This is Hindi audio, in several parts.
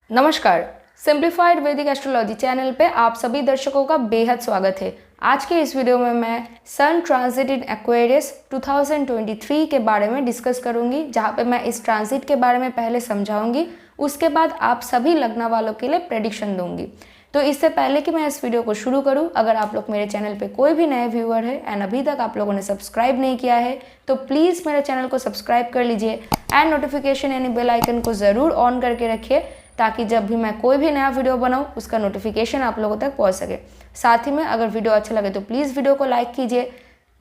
नमस्कार, सिंप्लीफाइड वैदिक एस्ट्रोलॉजी चैनल पे आप सभी दर्शकों का बेहद स्वागत है। आज के इस वीडियो में मैं सन ट्रांजिट इन एक्वेरियस 2023 के बारे में डिस्कस करूंगी, जहां पे मैं इस ट्रांजिट के बारे में पहले समझाऊंगी, उसके बाद आप सभी लग्न वालों के लिए प्रेडिक्शन दूंगी। तो इससे पहले कि मैं इस वीडियो को शुरू करूं, अगर आप लोग मेरे चैनल पे कोई भी नए व्यूअर है एंड अभी तक आप लोगों ने सब्सक्राइब नहीं किया है तो प्लीज़ मेरे चैनल को सब्सक्राइब कर लीजिए एंड नोटिफिकेशन यानी बेल आइकन को ज़रूर ऑन करके रखिए, ताकि जब भी मैं कोई भी नया वीडियो बनाऊं उसका नोटिफिकेशन आप लोगों तक पहुंच सके। साथ ही में अगर वीडियो अच्छा लगे तो प्लीज़ वीडियो को लाइक कीजिए,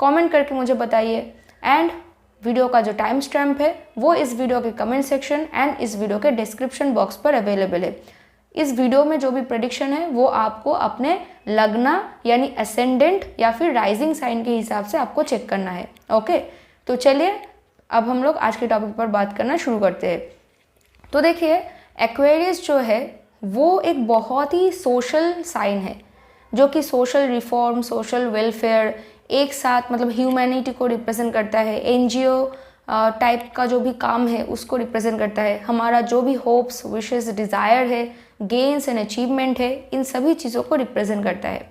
कमेंट करके मुझे बताइए एंड वीडियो का जो टाइम स्टैम्प है वो इस वीडियो के कमेंट सेक्शन एंड इस वीडियो के डिस्क्रिप्शन बॉक्स पर अवेलेबल है। इस वीडियो में जो भी प्रेडिक्शन है वो आपको अपने लग्न यानी असेंडेंट या फिर राइजिंग साइन के हिसाब से आपको चेक करना है। ओके, तो चलिए अब हम लोग आज के टॉपिक पर बात करना शुरू करते हैं। तो देखिए, एक्वेरियस जो है वो एक बहुत ही सोशल साइन है, जो कि सोशल रिफॉर्म, सोशल वेलफेयर एक साथ मतलब ह्यूमैनिटी को रिप्रेजेंट करता है। एनजीओ टाइप का जो भी काम है उसको रिप्रेजेंट करता है। हमारा जो भी होप्स, विशेस, डिज़ायर है, गेन्स एंड अचीवमेंट है, इन सभी चीज़ों को रिप्रेजेंट करता है।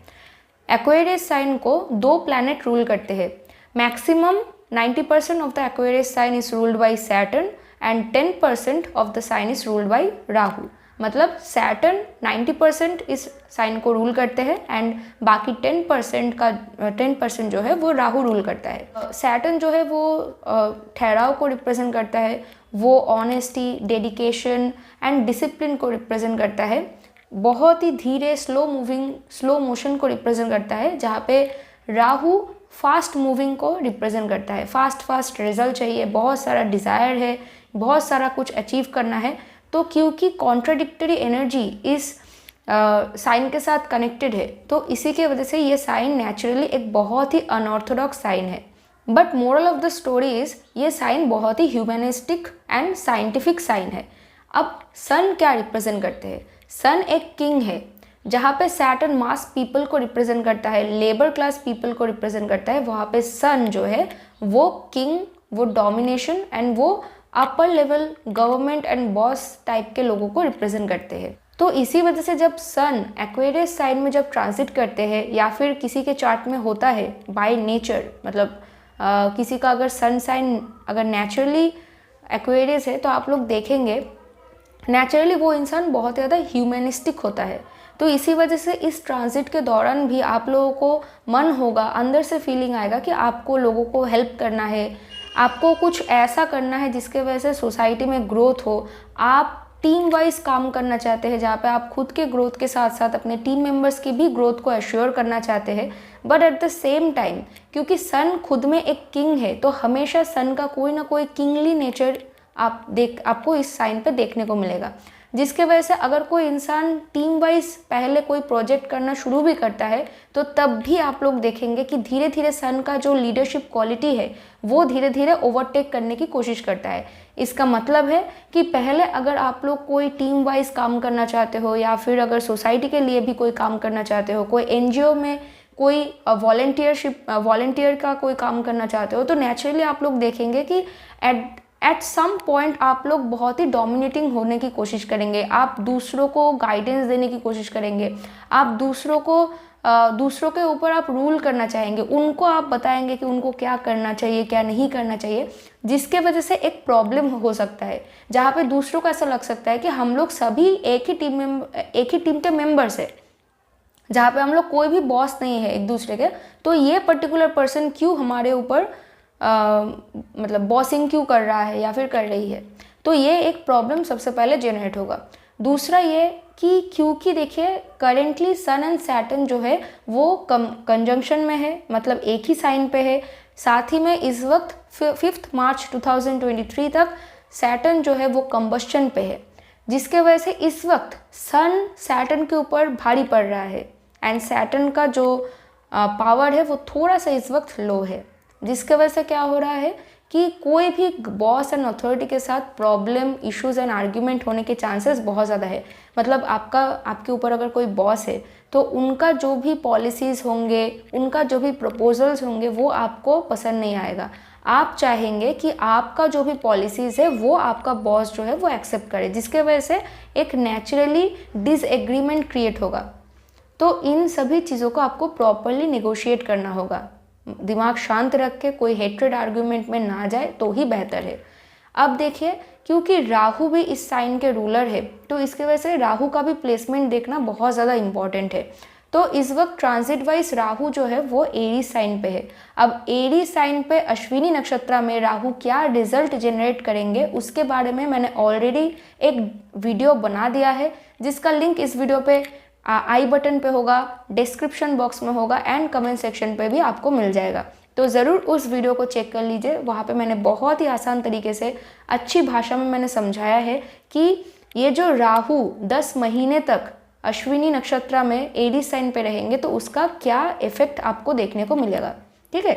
एक्वेरियस साइन को दो प्लैनेट रूल करते हैं। Maximum 90% of the Aquarius sign is ruled by Saturn and 10% of the sign is ruled by Rahu. मतलब सैटर्न 90% इस साइन को रूल करते हैं एंड बाकी 10% जो है वो राहु रूल करता है। सैटर्न जो है वो ठहराव को रिप्रेजेंट करता है, वो ऑनेस्टी, डेडिकेशन एंड डिसिप्लिन को रिप्रेजेंट करता है। बहुत ही धीरे स्लो मोशन को रिप्रेजेंट करता है, जहाँ पे राहु फास्ट मूविंग को रिप्रेजेंट करता है। फास्ट रिजल्ट चाहिए, बहुत सारा डिज़ायर है, बहुत सारा कुछ अचीव करना है। तो क्योंकि कॉन्ट्राडिक्टरी एनर्जी इस साइन के साथ कनेक्टेड है, तो इसी के वजह से ये साइन नेचुरली एक बहुत ही अनऑर्थोडॉक्स साइन है। But moral of the story is, ये साइन बहुत ही ह्यूमनिस्टिक एंड साइंटिफिक साइन है। अब सन क्या रिप्रेजेंट करते हैं? सन एक किंग है, जहाँ पे सैटर्न मास पीपल को रिप्रेजेंट करता है, लेबर क्लास पीपल को रिप्रेजेंट करता है। वहाँ पे सन जो है वो किंग, वो डोमिनेशन एंड वो upper level government and boss type के लोगों को रिप्रेजेंट करते हैं। तो इसी वजह से जब सन एक्वेरियस साइन में जब ट्रांजिट करते हैं या फिर किसी के चार्ट में होता है बाय नेचर, मतलब किसी का अगर सन साइन अगर नेचुरली एक्वेरियस है तो आप लोग देखेंगे नेचुरली वो इंसान बहुत ज़्यादा ह्यूमनिस्टिक होता है। तो इसी वजह से इस ट्रांजिट के दौरान भी आप लोगों को मन होगा, अंदर से फीलिंग आएगा कि आपको लोगों को हेल्प करना है, आपको कुछ ऐसा करना है जिसके वजह से सोसाइटी में ग्रोथ हो। आप टीम वाइज काम करना चाहते हैं, जहाँ पे आप खुद के ग्रोथ के साथ साथ अपने टीम मेंबर्स की भी ग्रोथ को एश्योर करना चाहते हैं। But at the same time, क्योंकि सन खुद में एक किंग है, तो हमेशा सन का कोई ना कोई किंगली नेचर आपको इस साइन पे देखने को मिलेगा, जिसके वजह से अगर कोई इंसान टीम वाइज पहले कोई प्रोजेक्ट करना शुरू भी करता है तो तब भी आप लोग देखेंगे कि धीरे धीरे सन का जो लीडरशिप क्वालिटी है वो धीरे धीरे ओवरटेक करने की कोशिश करता है। इसका मतलब है कि पहले अगर आप लोग कोई टीम वाइज काम करना चाहते हो या फिर अगर सोसाइटी के लिए भी कोई काम करना चाहते हो, कोई एनजीओ में कोई वॉलंटियर का कोई काम करना चाहते हो, तो नेचुरली आप लोग देखेंगे कि एट सम पॉइंट आप लोग बहुत ही डोमिनेटिंग होने की कोशिश करेंगे। आप दूसरों को गाइडेंस देने की कोशिश करेंगे, आप दूसरों के ऊपर आप रूल करना चाहेंगे, उनको आप बताएंगे कि उनको क्या करना चाहिए, क्या नहीं करना चाहिए, जिसके वजह से एक प्रॉब्लम हो सकता है, जहाँ पे दूसरों को ऐसा लग सकता है कि हम लोग सभी एक ही टीम के मेंबर्स है, जहाँ पे हम लोग कोई भी बॉस नहीं है एक दूसरे के। तो ये पर्टिकुलर पर्सन क्यों हमारे ऊपर मतलब बॉसिंग क्यों कर रहा है या फिर कर रही है, तो ये एक प्रॉब्लम सबसे पहले जनरेट होगा। दूसरा ये कि क्योंकि देखिए करेंटली सन एंड सैटर्न जो है वो कंजंक्शन में है, मतलब एक ही साइन पे है। साथ ही में इस वक्त 5 मार्च 2023 तक सैटर्न जो है वो कंबस्शन पे है, जिसके वजह से इस वक्त सन सैटर्न के ऊपर भारी पड़ रहा है एंड सैटर्न का जो पावर है वो थोड़ा सा इस वक्त लो है, जिसके वजह से क्या हो रहा है कि कोई भी बॉस एंड अथॉरिटी के साथ प्रॉब्लम, इश्यूज एंड आर्ग्यूमेंट होने के चांसेस बहुत ज़्यादा है। मतलब आपके ऊपर अगर कोई बॉस है तो उनका जो भी पॉलिसीज़ होंगे, उनका जो भी प्रपोजल्स होंगे वो आपको पसंद नहीं आएगा। आप चाहेंगे कि आपका जो भी पॉलिसीज़ है वो आपका बॉस जो है वो एक्सेप्ट करे, जिसके वजह से एक नेचुरली डिसएग्रीमेंट क्रिएट होगा। तो इन सभी चीज़ों को आपको प्रॉपरली नेगोशिएट करना होगा, दिमाग शांत रख के, कोई हेट्रेड आर्ग्यूमेंट में ना जाए तो ही बेहतर है। अब देखिए, क्योंकि राहु भी इस साइन के रूलर है, तो इसकी वजह से राहु का भी प्लेसमेंट देखना बहुत ज़्यादा इम्पॉर्टेंट है। तो इस वक्त ट्रांजिट वाइज राहु जो है वो एरीज साइन पे है। अब एरीज साइन पे अश्विनी नक्षत्र में राहु क्या रिजल्ट जनरेट करेंगे उसके बारे में मैंने ऑलरेडी एक वीडियो बना दिया है, जिसका लिंक इस वीडियो पे आई बटन पे होगा, डिस्क्रिप्शन बॉक्स में होगा एंड कमेंट सेक्शन पे भी आपको मिल जाएगा। तो ज़रूर उस वीडियो को चेक कर लीजिए। वहाँ पे मैंने बहुत ही आसान तरीके से अच्छी भाषा में मैंने समझाया है कि ये जो राहु 10 महीने तक अश्विनी नक्षत्र में एरीज साइन पे रहेंगे तो उसका क्या इफेक्ट आपको देखने को मिलेगा। ठीक है,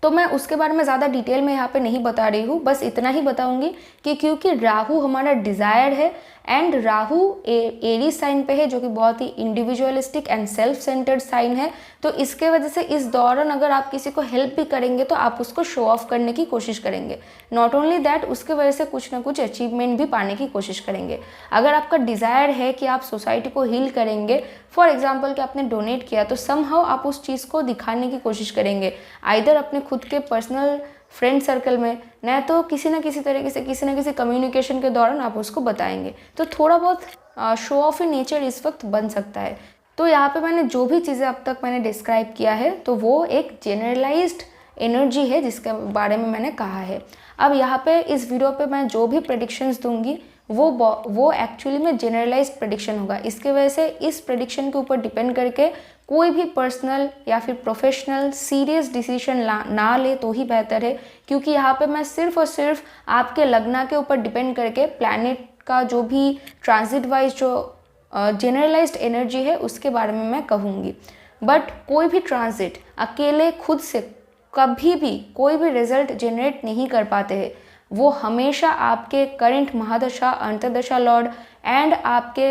तो मैं उसके बारे में ज़्यादा डिटेल में यहाँ पे नहीं बता रही हूँ, बस इतना ही बताऊँगी कि क्योंकि राहु हमारा डिज़ायर है एंड राहु एरीज साइन पे है, जो कि बहुत ही individualistic and self centred sign है। तो इसके वजह से इस दौरान अगर आप किसी को हेल्प भी करेंगे तो आप उसको शो ऑफ करने की कोशिश करेंगे। नॉट ओनली दैट, उसके वजह से कुछ ना कुछ अचीवमेंट भी पाने की कोशिश करेंगे। अगर आपका डिज़ायर है कि आप सोसाइटी को हील करेंगे, फॉर एग्जाम्पल कि आपने डोनेट किया, तो समहाउ आप उस चीज़ को दिखाने की कोशिश करेंगे, आइदर अपने खुद के पर्सनल फ्रेंड सर्कल में, न तो किसी न किसी तरीके से किसी न किसी कम्युनिकेशन के दौरान आप उसको बताएंगे। तो थोड़ा बहुत शो ऑफ इन नेचर इस वक्त बन सकता है। तो यहाँ पे मैंने जो भी चीज़ें अब तक मैंने डिस्क्राइब किया है तो वो एक जेनरलाइज्ड एनर्जी है जिसके बारे में मैंने कहा है। अब यहाँ पे इस वीडियो पे मैं जो भी प्रेडिक्शंस दूंगी वो एक्चुअली में जनरलाइज्ड प्रेडिक्शन होगा। इसके वजह से इस प्रेडिक्शन के ऊपर डिपेंड करके कोई भी पर्सनल या फिर प्रोफेशनल सीरियस डिसीजन ना ले तो ही बेहतर है, क्योंकि यहाँ पे मैं सिर्फ और सिर्फ आपके लग्न के ऊपर डिपेंड करके प्लैनेट का जो भी ट्रांजिट वाइज जो जनरलाइज्ड एनर्जी है उसके बारे में मैं कहूँगी। बट कोई भी ट्रांजिट अकेले खुद से कभी भी कोई भी रिजल्ट जनरेट नहीं कर पाते हैं। वो हमेशा आपके करंट महादशा, अंतर्दशा लॉर्ड एंड आपके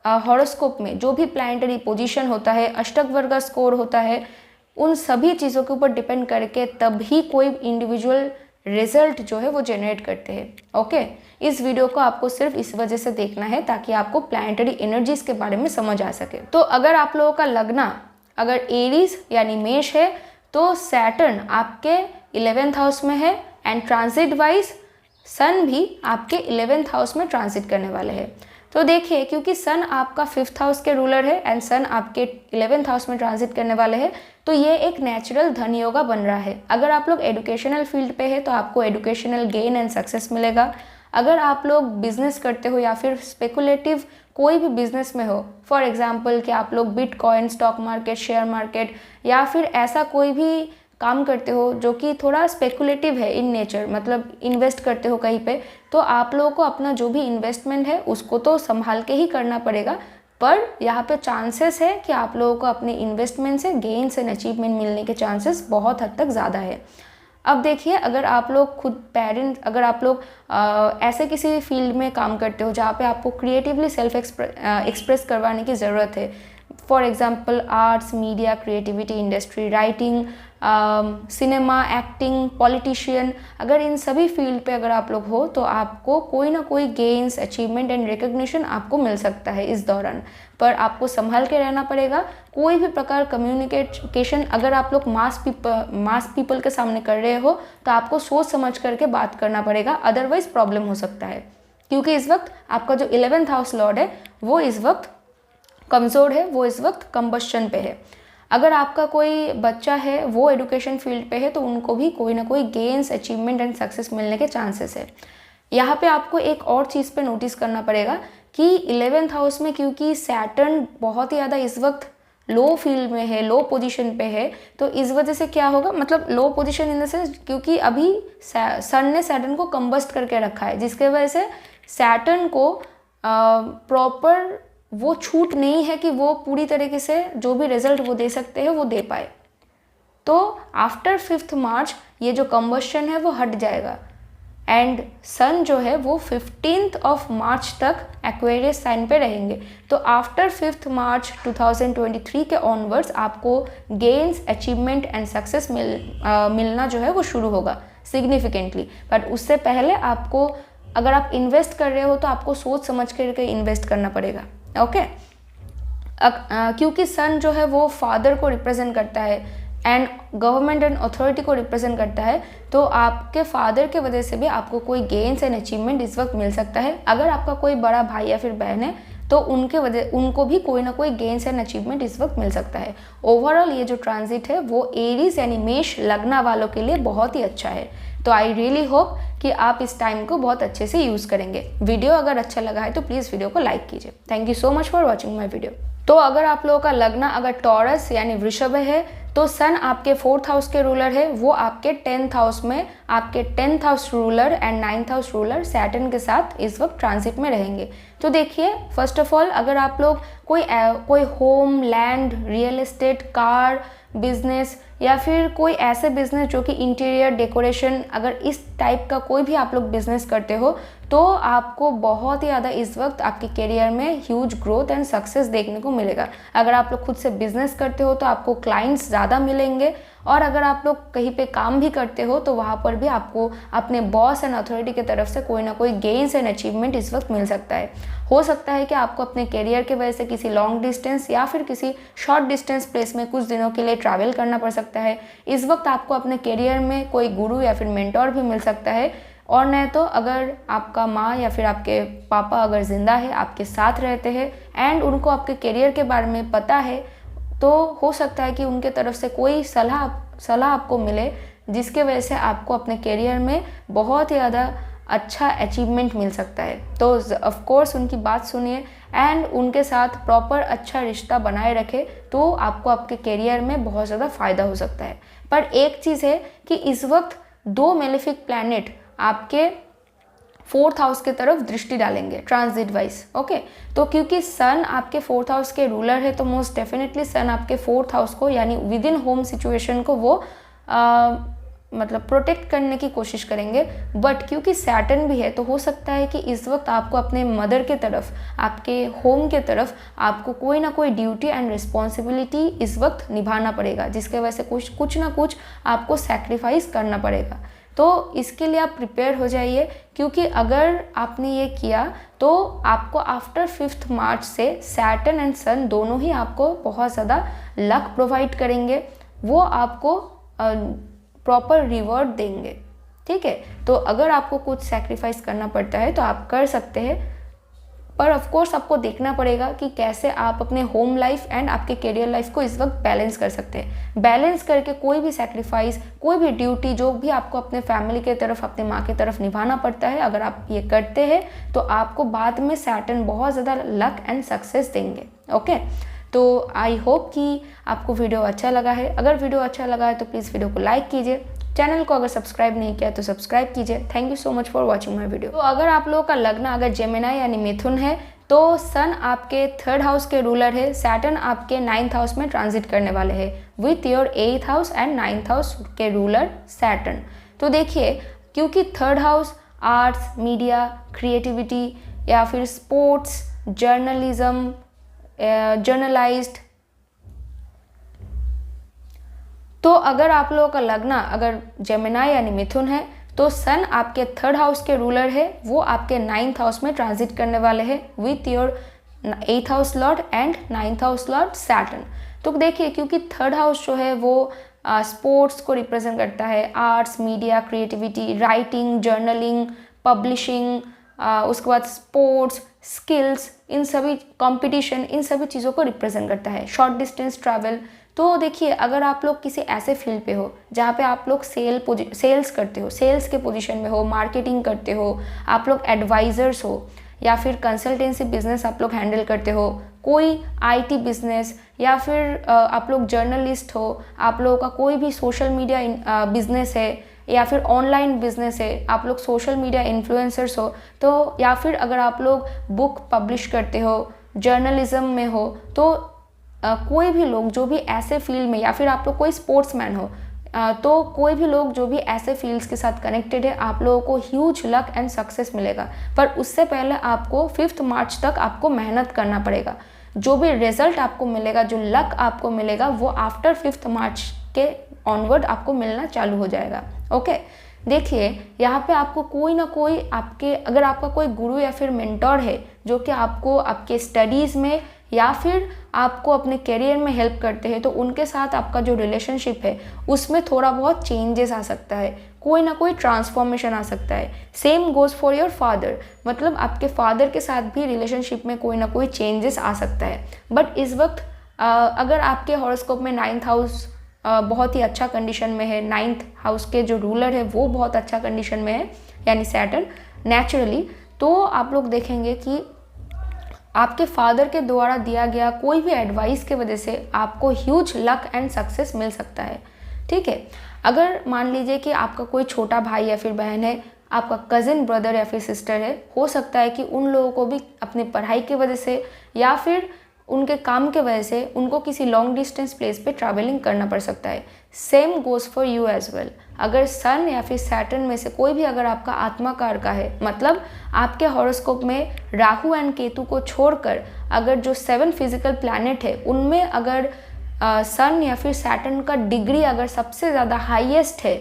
हॉरोस्कोप में जो भी प्लैनेटरी पोजीशन होता है, अष्टक वर्ग स्कोर होता है, उन सभी चीज़ों के ऊपर डिपेंड करके तभी कोई इंडिविजुअल रिजल्ट जो है वो जनरेट करते हैं। ओके, इस वीडियो को आपको सिर्फ इस वजह से देखना है ताकि आपको प्लैनेटरी एनर्जीज के बारे में समझ आ सके। तो अगर आप लोगों का लग्न अगर एरीज यानी मेष है तो सैटर्न आपके 11th हाउस में है एंड ट्रांजिट वाइज सन भी आपके 11th हाउस में ट्रांजिट करने वाले हैं। तो देखिए, क्योंकि सन आपका 5th हाउस के रूलर है एंड सन आपके 11th हाउस में ट्रांजिट करने वाले हैं, तो ये एक नेचुरल धन योगा बन रहा है। अगर आप लोग एजुकेशनल फील्ड पे है तो आपको एजुकेशनल गेन एंड सक्सेस मिलेगा। अगर आप लोग बिजनेस करते हो या फिर स्पेकुलेटिव कोई भी बिजनेस में हो, फॉर एग्जांपल कि आप लोग bitcoin, stock market, share market या फिर ऐसा कोई भी काम करते हो जो कि थोड़ा स्पेकुलेटिव है इन नेचर, मतलब इन्वेस्ट करते हो कहीं पे, तो आप लोगों को अपना जो भी इन्वेस्टमेंट है उसको तो संभाल के ही करना पड़ेगा। पर यहाँ पे चांसेस है कि आप लोगों को अपने इन्वेस्टमेंट से गेन्स एंड अचीवमेंट मिलने के चांसेस बहुत हद तक ज़्यादा है। अब देखिए, अगर आप लोग खुद पेरेंट, अगर आप लोग ऐसे किसी फील्ड में काम करते हो जहाँ पे आपको क्रिएटिवली सेल्फ एक्सप्रेस करवाने की ज़रूरत है, for example arts, media, creativity industry, writing, cinema, acting, politician, अगर इन सभी फील्ड पे अगर आप लोग हो तो आपको कोई ना कोई गेन्स, अचीवमेंट एंड रिकग्निशन आपको मिल सकता है इस दौरान। पर आपको संभाल के रहना पड़ेगा। कोई भी प्रकार कम्युनिकेशन अगर आप लोग मास पीपल के सामने कर रहे हो तो आपको सोच समझ करके बात करना पड़ेगा, अदरवाइज प्रॉब्लम हो सकता है। क्योंकि इस वक्त आपका जो 11th हाउस लॉर्ड है वो इस वक्त कमज़ोर है, वो इस वक्त कंबस्शन पे है। अगर आपका कोई बच्चा है वो एजुकेशन फील्ड पे है तो उनको भी कोई ना कोई गेन्स, अचीवमेंट एंड सक्सेस मिलने के चांसेस है। यहाँ पे आपको एक और चीज़ पे नोटिस करना पड़ेगा कि 11th हाउस में क्योंकि सैटर्न बहुत ही ज़्यादा इस वक्त लो फील्ड में है, लो पोजीशन पे है, तो इस वजह से क्या होगा, मतलब लो पोजीशन इन द सेंस क्योंकि अभी सन ने सैटर्न को कंबस्ट करके रखा है, जिसके वजह से सैटर्न को प्रॉपर वो छूट नहीं है कि वो पूरी तरीके से जो भी रिजल्ट वो दे सकते हैं वो दे पाए। तो आफ्टर 5th मार्च ये जो कंबस्शन है वो हट जाएगा एंड सन जो है वो 15th ऑफ मार्च तक एक्वेरियस साइन पे रहेंगे। तो आफ्टर 5th मार्च 2023 के ऑनवर्ड्स आपको गेन्स, अचीवमेंट एंड सक्सेस मिलना जो है वो शुरू होगा सिग्निफिकेंटली। बट उससे पहले आपको, अगर आप इन्वेस्ट कर रहे हो तो आपको सोच समझ करके इन्वेस्ट करना पड़ेगा। ओके, क्योंकि सन जो है वो फादर को रिप्रेजेंट करता है एंड गवर्नमेंट एंड अथॉरिटी को रिप्रेजेंट करता है, तो आपके फादर के वजह से भी आपको कोई गेन्स एंड अचीवमेंट इस वक्त मिल सकता है। अगर आपका कोई बड़ा भाई या फिर बहन है तो उनको भी कोई ना कोई गेन्स एंड अचीवमेंट इस वक्त मिल सकता है। ओवरऑल ये जो ट्रांजिट है वो एरीज यानी मेष लग्न वालों के लिए बहुत ही अच्छा है। तो आई रियली होप कि आप इस टाइम को बहुत अच्छे से यूज़ करेंगे। वीडियो अगर अच्छा लगा है तो प्लीज़ वीडियो को लाइक कीजिए। Thank you so much for watching my video. तो अगर आप लोगों का लग्न अगर टॉरस यानी वृषभ है तो सन आपके 4th हाउस के रूलर है, वो आपके 10th हाउस में आपके 10th house ruler and 9th house ruler Saturn के साथ इस वक्त ट्रांजिट में रहेंगे। तो देखिए, फर्स्ट ऑफ ऑल अगर आप लोग कोई home, land, real estate, car business या फिर कोई ऐसे बिजनेस जो कि इंटीरियर डेकोरेशन, अगर इस टाइप का कोई भी आप लोग बिजनेस करते हो तो आपको बहुत ही ज़्यादा इस वक्त आपके करियर में ह्यूज ग्रोथ एंड सक्सेस देखने को मिलेगा। अगर आप लोग खुद से बिजनेस करते हो तो आपको क्लाइंट्स ज़्यादा मिलेंगे, और अगर आप लोग कहीं पे काम भी करते हो तो वहाँ पर भी आपको अपने बॉस एंड अथॉरिटी की तरफ से कोई ना कोई गेन्स एंड अचीवमेंट इस वक्त मिल सकता है। हो सकता है कि आपको अपने करियर के वजह से किसी लॉन्ग डिस्टेंस या फिर किसी शॉर्ट डिस्टेंस प्लेस में कुछ दिनों के लिए ट्रैवल करना पड़ सकता है। इस वक्त आपको अपने करियर में कोई गुरु या फिर मेंटोर भी मिल सकता है, और नहीं तो अगर आपका माँ या फिर आपके पापा अगर ज़िंदा है, आपके साथ रहते हैं एंड उनको आपके करियर के बारे में पता है, तो हो सकता है कि उनके तरफ से कोई सलाह आपको मिले जिसके वजह से आपको अपने करियर में बहुत ही ज़्यादा अच्छा अचीवमेंट मिल सकता है। तो ऑफ कोर्स उनकी बात सुनिए एंड उनके साथ प्रॉपर अच्छा रिश्ता बनाए रखें, तो आपको आपके करियर में बहुत ज़्यादा फ़ायदा हो सकता है। पर एक चीज़ है कि इस वक्त 2 मेलेफिक प्लैनेट आपके 4th हाउस की तरफ दृष्टि डालेंगे ट्रांजिट वाइज। ओके, तो क्योंकि सन आपके 4th हाउस के रूलर है तो मोस्ट डेफिनेटली सन आपके 4th हाउस को यानी विद इन होम सिचुएशन को वो मतलब प्रोटेक्ट करने की कोशिश करेंगे। बट क्योंकि सैटर्न भी है तो हो सकता है कि इस वक्त आपको अपने मदर के तरफ, आपके होम के तरफ आपको कोई ना कोई ड्यूटी एंड रिस्पॉन्सिबिलिटी इस वक्त निभाना पड़ेगा, जिसके वजह से कुछ ना कुछ आपको सैक्रिफाइस करना पड़ेगा। तो इसके लिए आप प्रिपेयर हो जाइए, क्योंकि अगर आपने ये किया तो आपको आफ्टर 5th मार्च से सैटर्न एंड सन दोनों ही आपको बहुत ज़्यादा लक प्रोवाइड करेंगे, वो आपको प्रॉपर रिवॉर्ड देंगे। ठीक है, तो अगर आपको कुछ सैक्रिफाइस करना पड़ता है तो आप कर सकते हैं, पर ऑफ कोर्स आपको देखना पड़ेगा कि कैसे आप अपने होम लाइफ एंड आपके करियर लाइफ को इस वक्त बैलेंस कर सकते हैं। बैलेंस करके कोई भी सैक्रिफाइस, कोई भी ड्यूटी जो भी आपको अपने फैमिली के तरफ, अपने माँ की तरफ निभाना पड़ता है, अगर आप ये करते हैं तो आपको बाद में सैटर्न बहुत ज़्यादा लक एंड सक्सेस देंगे। ओके, तो आई होप कि आपको वीडियो अच्छा लगा है। अगर वीडियो अच्छा लगा है तो प्लीज़ वीडियो को लाइक कीजिए, चैनल को अगर सब्सक्राइब नहीं किया तो सब्सक्राइब कीजिए। Thank you so much for watching my video. तो अगर आप लोगों का लग्न अगर जेमिनाई यानी मिथुन है तो सन आपके 3rd हाउस के रूलर है, सैटर्न आपके 9th हाउस में ट्रांजिट करने वाले हैं with your 8th house and 9th house के रूलर सैटर्न। तो देखिए, क्योंकि 3rd house arts, media, creativity या फिर स्पोर्ट्स, जर्नलिज्म, जर्नलाइज्ड, तो अगर आप लोगों का लग्न अगर जेमिनाई यानी मिथुन है तो सन आपके 3rd हाउस के रूलर है, वो आपके 9th हाउस में ट्रांजिट करने वाले हैं with your 8th house Lord and 9th house Lord Saturn. तो देखिए, क्योंकि 3rd हाउस जो है वो स्पोर्ट्स को रिप्रेजेंट करता है, arts, media, creativity, writing, journaling, publishing, उसके बाद स्पोर्ट्स, स्किल्स, इन सभी कंपटीशन, इन सभी चीज़ों को रिप्रेजेंट करता है, शॉर्ट डिस्टेंस ट्रैवल। तो देखिए, अगर आप लोग किसी ऐसे फील्ड पे हो जहाँ पे आप लोग सेल्स करते हो, सेल्स के पोजीशन में हो, मार्केटिंग करते हो, आप लोग एडवाइज़र्स हो या फिर कंसल्टेंसी बिजनेस आप लोग हैंडल करते हो, कोई आईटी बिजनेस या फिर आप लोग जर्नलिस्ट हो, आप लोगों का कोई भी सोशल मीडिया बिजनेस है या फिर ऑनलाइन बिजनेस है, आप लोग सोशल मीडिया इन्फ्लुएंसर्स हो, तो या फिर अगर आप लोग बुक पब्लिश करते हो, जर्नलिज्म में हो, तो कोई भी लोग जो भी ऐसे फील्ड में, या फिर आप लोग कोई स्पोर्ट्समैन हो, तो कोई भी लोग जो भी ऐसे फील्ड्स के साथ कनेक्टेड है, आप लोगों को ह्यूज लक एंड सक्सेस मिलेगा। पर उससे पहले आपको 5 मार्च तक आपको मेहनत करना पड़ेगा। जो भी रिजल्ट आपको मिलेगा, जो लक आपको मिलेगा, वो आफ्टर 5 मार्च के ऑनवर्ड आपको मिलना चालू हो जाएगा। ओके, देखिए यहाँ पे आपको कोई ना कोई आपके, अगर आपका कोई गुरु या फिर मेंटोर है जो कि आपको आपके स्टडीज़ में या फिर आपको अपने करियर में हेल्प करते हैं, तो उनके साथ आपका जो रिलेशनशिप है उसमें थोड़ा बहुत चेंजेस आ सकता है, कोई ना कोई ट्रांसफॉर्मेशन आ सकता है। Same goes for your father, मतलब आपके फादर के साथ भी रिलेशनशिप में कोई ना कोई चेंजेस आ सकता है। बट इस वक्त अगर आपके हॉरोस्कोप में 9th हाउस बहुत ही अच्छा कंडीशन में है, 9th हाउस के जो रूलर है वो बहुत अच्छा कंडीशन में है, यानी सैटर्न नेचुरली, तो आप लोग देखेंगे कि आपके फादर के द्वारा दिया गया कोई भी एडवाइस के वजह से आपको ह्यूज लक एंड सक्सेस मिल सकता है। ठीक है, अगर मान लीजिए कि आपका कोई छोटा भाई या फिर बहन है, आपका कज़िन ब्रदर या फिर सिस्टर है, हो सकता है कि उन लोगों को भी अपनी पढ़ाई की वजह से या फिर उनके काम के वजह से उनको किसी लॉन्ग डिस्टेंस प्लेस पे ट्रैवलिंग करना पड़ सकता है। Same goes for you as well. अगर सन या फिर सैटर्न में से कोई भी अगर आपका आत्मा कार का है, मतलब आपके हॉरोस्कोप में राहु एंड केतु को छोड़कर अगर जो 7 फिजिकल प्लैनेट है उनमें अगर सन या फिर सैटर्न का डिग्री अगर सबसे ज़्यादा हाईएस्ट है,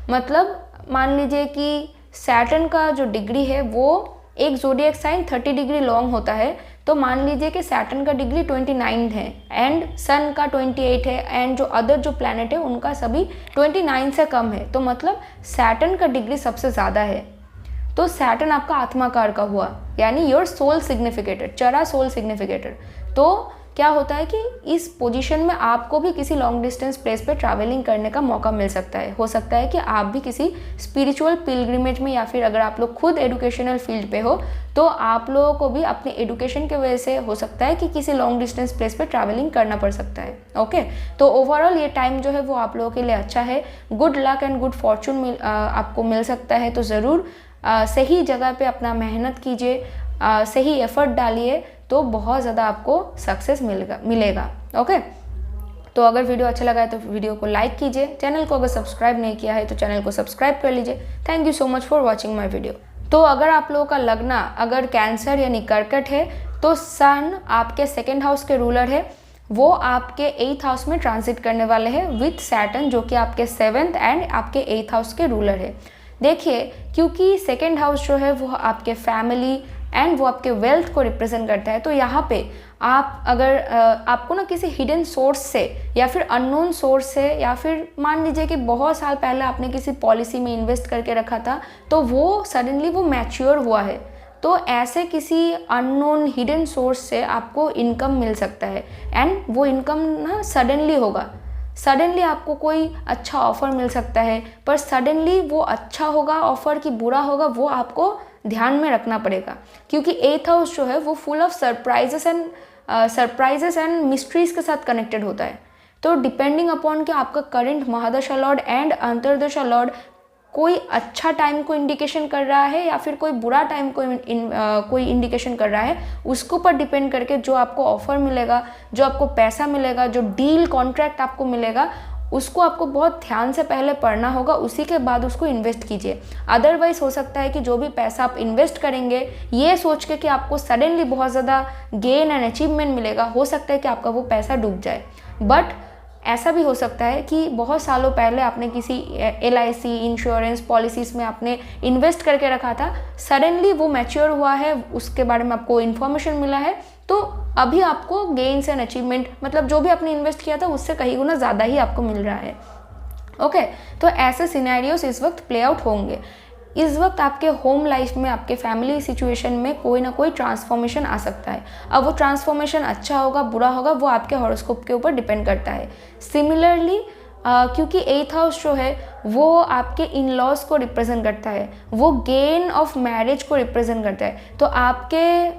मतलब मान लीजिए कि सैटर्न का जो डिग्री है वो एक ज़ोडिएक साइन 30 डिग्री लॉन्ग होता है, तो मान लीजिए कि सैटर्न का डिग्री 29 है एंड सन का 28 है एंड जो अदर जो प्लैनेट है उनका सभी 29 से कम है, तो मतलब सैटर्न का डिग्री सबसे ज़्यादा है। तो सैटर्न आपका आत्माकार का हुआ, यानी योर सोल सिग्निफिकेटर, चरा सोल सिग्निफिकेटर। तो क्या होता है कि इस पोजीशन में आपको भी किसी लॉन्ग डिस्टेंस प्लेस पे ट्रैवलिंग करने का मौका मिल सकता है। हो सकता है कि आप भी किसी स्पिरिचुअल पिलग्रिमेज में, या फिर अगर आप लोग खुद एजुकेशनल फील्ड पे हो तो आप लोगों को भी अपने एजुकेशन की वजह से हो सकता है कि किसी लॉन्ग डिस्टेंस प्लेस पे ट्रैवलिंग करना पड़ सकता है। ओके, तो ओवरऑल ये टाइम जो है वो आप लोगों के लिए अच्छा है। Good luck and good Fortune आपको मिल सकता है। तो ज़रूर सही जगह पे अपना मेहनत कीजिए, सही एफर्ट डालिए, तो बहुत ज़्यादा आपको सक्सेस मिलेगा। ओके, तो अगर वीडियो अच्छा लगा है तो वीडियो को लाइक कीजिए, चैनल को अगर सब्सक्राइब नहीं किया है तो चैनल को सब्सक्राइब कर लीजिए। Thank you so much for watching my video. तो अगर आप लोगों का लगना अगर कैंसर यानी कर्कट है, तो सन आपके 2nd हाउस के रूलर है, वो आपके 8th हाउस में ट्रांजिट करने वाले हैं विथ सैटर्न, जो कि आपके 7th एंड आपके 8th हाउस के रूलर है। देखिए, क्योंकि 2nd हाउस जो है वो आपके फैमिली एंड वो आपके वेल्थ को रिप्रेजेंट करता है, तो यहाँ पे आप अगर आपको ना किसी हिडन सोर्स से या फिर अननोन सोर्स से, या फिर मान लीजिए कि बहुत साल पहले आपने किसी पॉलिसी में इन्वेस्ट करके रखा था तो वो सडनली वो मैच्योर हुआ है, तो ऐसे किसी अननोन हिडन सोर्स से आपको इनकम मिल सकता है एंड वो इनकम ना सडनली होगा। सडनली आपको कोई अच्छा ऑफ़र मिल सकता है, पर सडनली वो अच्छा होगा ऑफ़र कि बुरा होगा वो आपको ध्यान में रखना पड़ेगा, क्योंकि 8th हाउस जो है वो full of surprises and mysteries के साथ कनेक्टेड होता है। तो डिपेंडिंग अपॉन कि आपका करंट महादशा लॉर्ड एंड अंतर्दशा लॉर्ड कोई अच्छा टाइम को इंडिकेशन कर रहा है या फिर कोई बुरा टाइम को कोई इंडिकेशन कर रहा है, उसके ऊपर डिपेंड करके जो आपको ऑफर मिलेगा, जो आपको पैसा मिलेगा, जो डील कॉन्ट्रैक्ट आपको मिलेगा, उसको आपको बहुत ध्यान से पहले पढ़ना होगा, उसी के बाद उसको इन्वेस्ट कीजिए। अदरवाइज हो सकता है कि जो भी पैसा आप इन्वेस्ट करेंगे ये सोच के कि आपको सडनली बहुत ज़्यादा गेन एंड अचीवमेंट मिलेगा, हो सकता है कि आपका वो पैसा डूब जाए। बट ऐसा भी हो सकता है कि बहुत सालों पहले आपने किसी LIC इंश्योरेंस पॉलिसीज़ में आपने इन्वेस्ट करके रखा था, सडनली वो मैच्योर हुआ है, उसके बारे में आपको इन्फॉर्मेशन मिला है, तो अभी आपको गेन्स एंड अचीवमेंट, मतलब जो भी आपने इन्वेस्ट किया था उससे कहीं गुना ज़्यादा ही आपको मिल रहा है। ओके, तो ऐसे सिनेरियोस इस वक्त प्ले आउट होंगे। इस वक्त आपके होम लाइफ में, आपके फैमिली सिचुएशन में कोई ना कोई ट्रांसफॉर्मेशन आ सकता है। अब वो ट्रांसफॉर्मेशन अच्छा होगा बुरा होगा वो आपके हॉरोस्कोप के ऊपर डिपेंड करता है। सिमिलरली क्योंकि 8th हाउस जो है वो आपके इन लॉज को रिप्रेजेंट करता है, वो गेन ऑफ मैरिज को रिप्रेजेंट करता है, तो आपके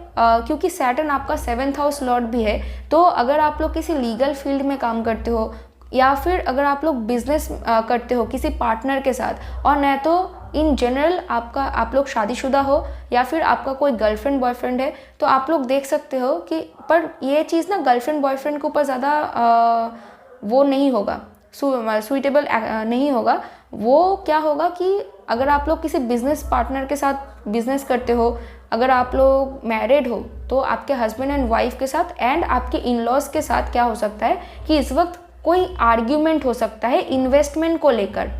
क्योंकि सैटर्न आपका 7th हाउस लॉर्ड भी है, तो अगर आप लोग किसी लीगल फील्ड में काम करते हो या फिर अगर आप लोग बिजनेस करते हो किसी पार्टनर के साथ, और न तो इन जनरल आप लोग शादीशुदा हो या फिर आपका कोई गर्लफ्रेंड बॉयफ्रेंड है, तो आप लोग देख सकते हो कि पर ये चीज़ ना गर्लफ्रेंड बॉयफ्रेंड के ऊपर ज़्यादा वो नहीं होगा, सूटेबल नहीं होगा। वो क्या होगा कि अगर आप लोग किसी बिजनेस पार्टनर के साथ बिजनेस करते हो, अगर आप लोग मैरिड हो, तो आपके हस्बैंड एंड वाइफ के साथ एंड आपके इन लॉज के साथ क्या हो सकता है कि इस वक्त कोई आर्ग्यूमेंट हो सकता है इन्वेस्टमेंट को लेकर।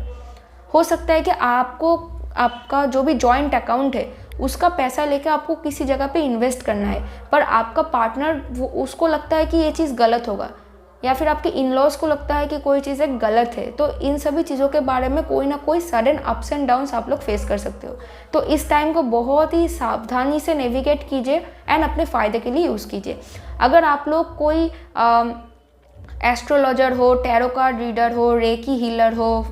हो सकता है कि आपका जो भी जॉइंट अकाउंट है उसका पैसा लेकर आपको किसी जगह पे इन्वेस्ट करना है, पर आपका पार्टनर उसको लगता है कि ये चीज़ गलत होगा, या फिर आपके इन लॉज को लगता है कि कोई चीज़ें गलत है। तो इन सभी चीज़ों के बारे में कोई ना कोई सडन अप्स एंड डाउन्स आप लोग फेस कर सकते हो। तो इस टाइम को बहुत ही सावधानी से नेविगेट कीजिए एंड अपने फ़ायदे के लिए यूज़ कीजिए। अगर आप लोग कोई एस्ट्रोलॉजर हो, टैरो कार्ड रीडर हो, रेकी हीलर हो,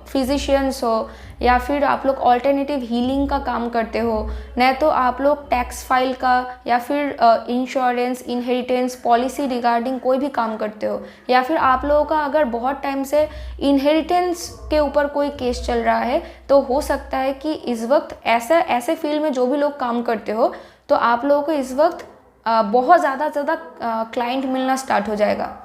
फिजिशियंस हो, या फिर आप लोग ऑल्टरनेटिव हीलिंग का काम करते हो, नहीं तो आप लोग टैक्स फाइल का या फिर इंश्योरेंस, इनहेरिटेंस पॉलिसी रिगार्डिंग कोई भी काम करते हो, या फिर आप लोगों का अगर बहुत टाइम से इनहेरिटेंस के ऊपर कोई केस चल रहा है, तो हो सकता है कि इस वक्त ऐसे फील्ड में जो भी लोग काम करते हो, तो आप लोगों को इस वक्त बहुत ज़्यादा क्लाइंट मिलना स्टार्ट हो जाएगा।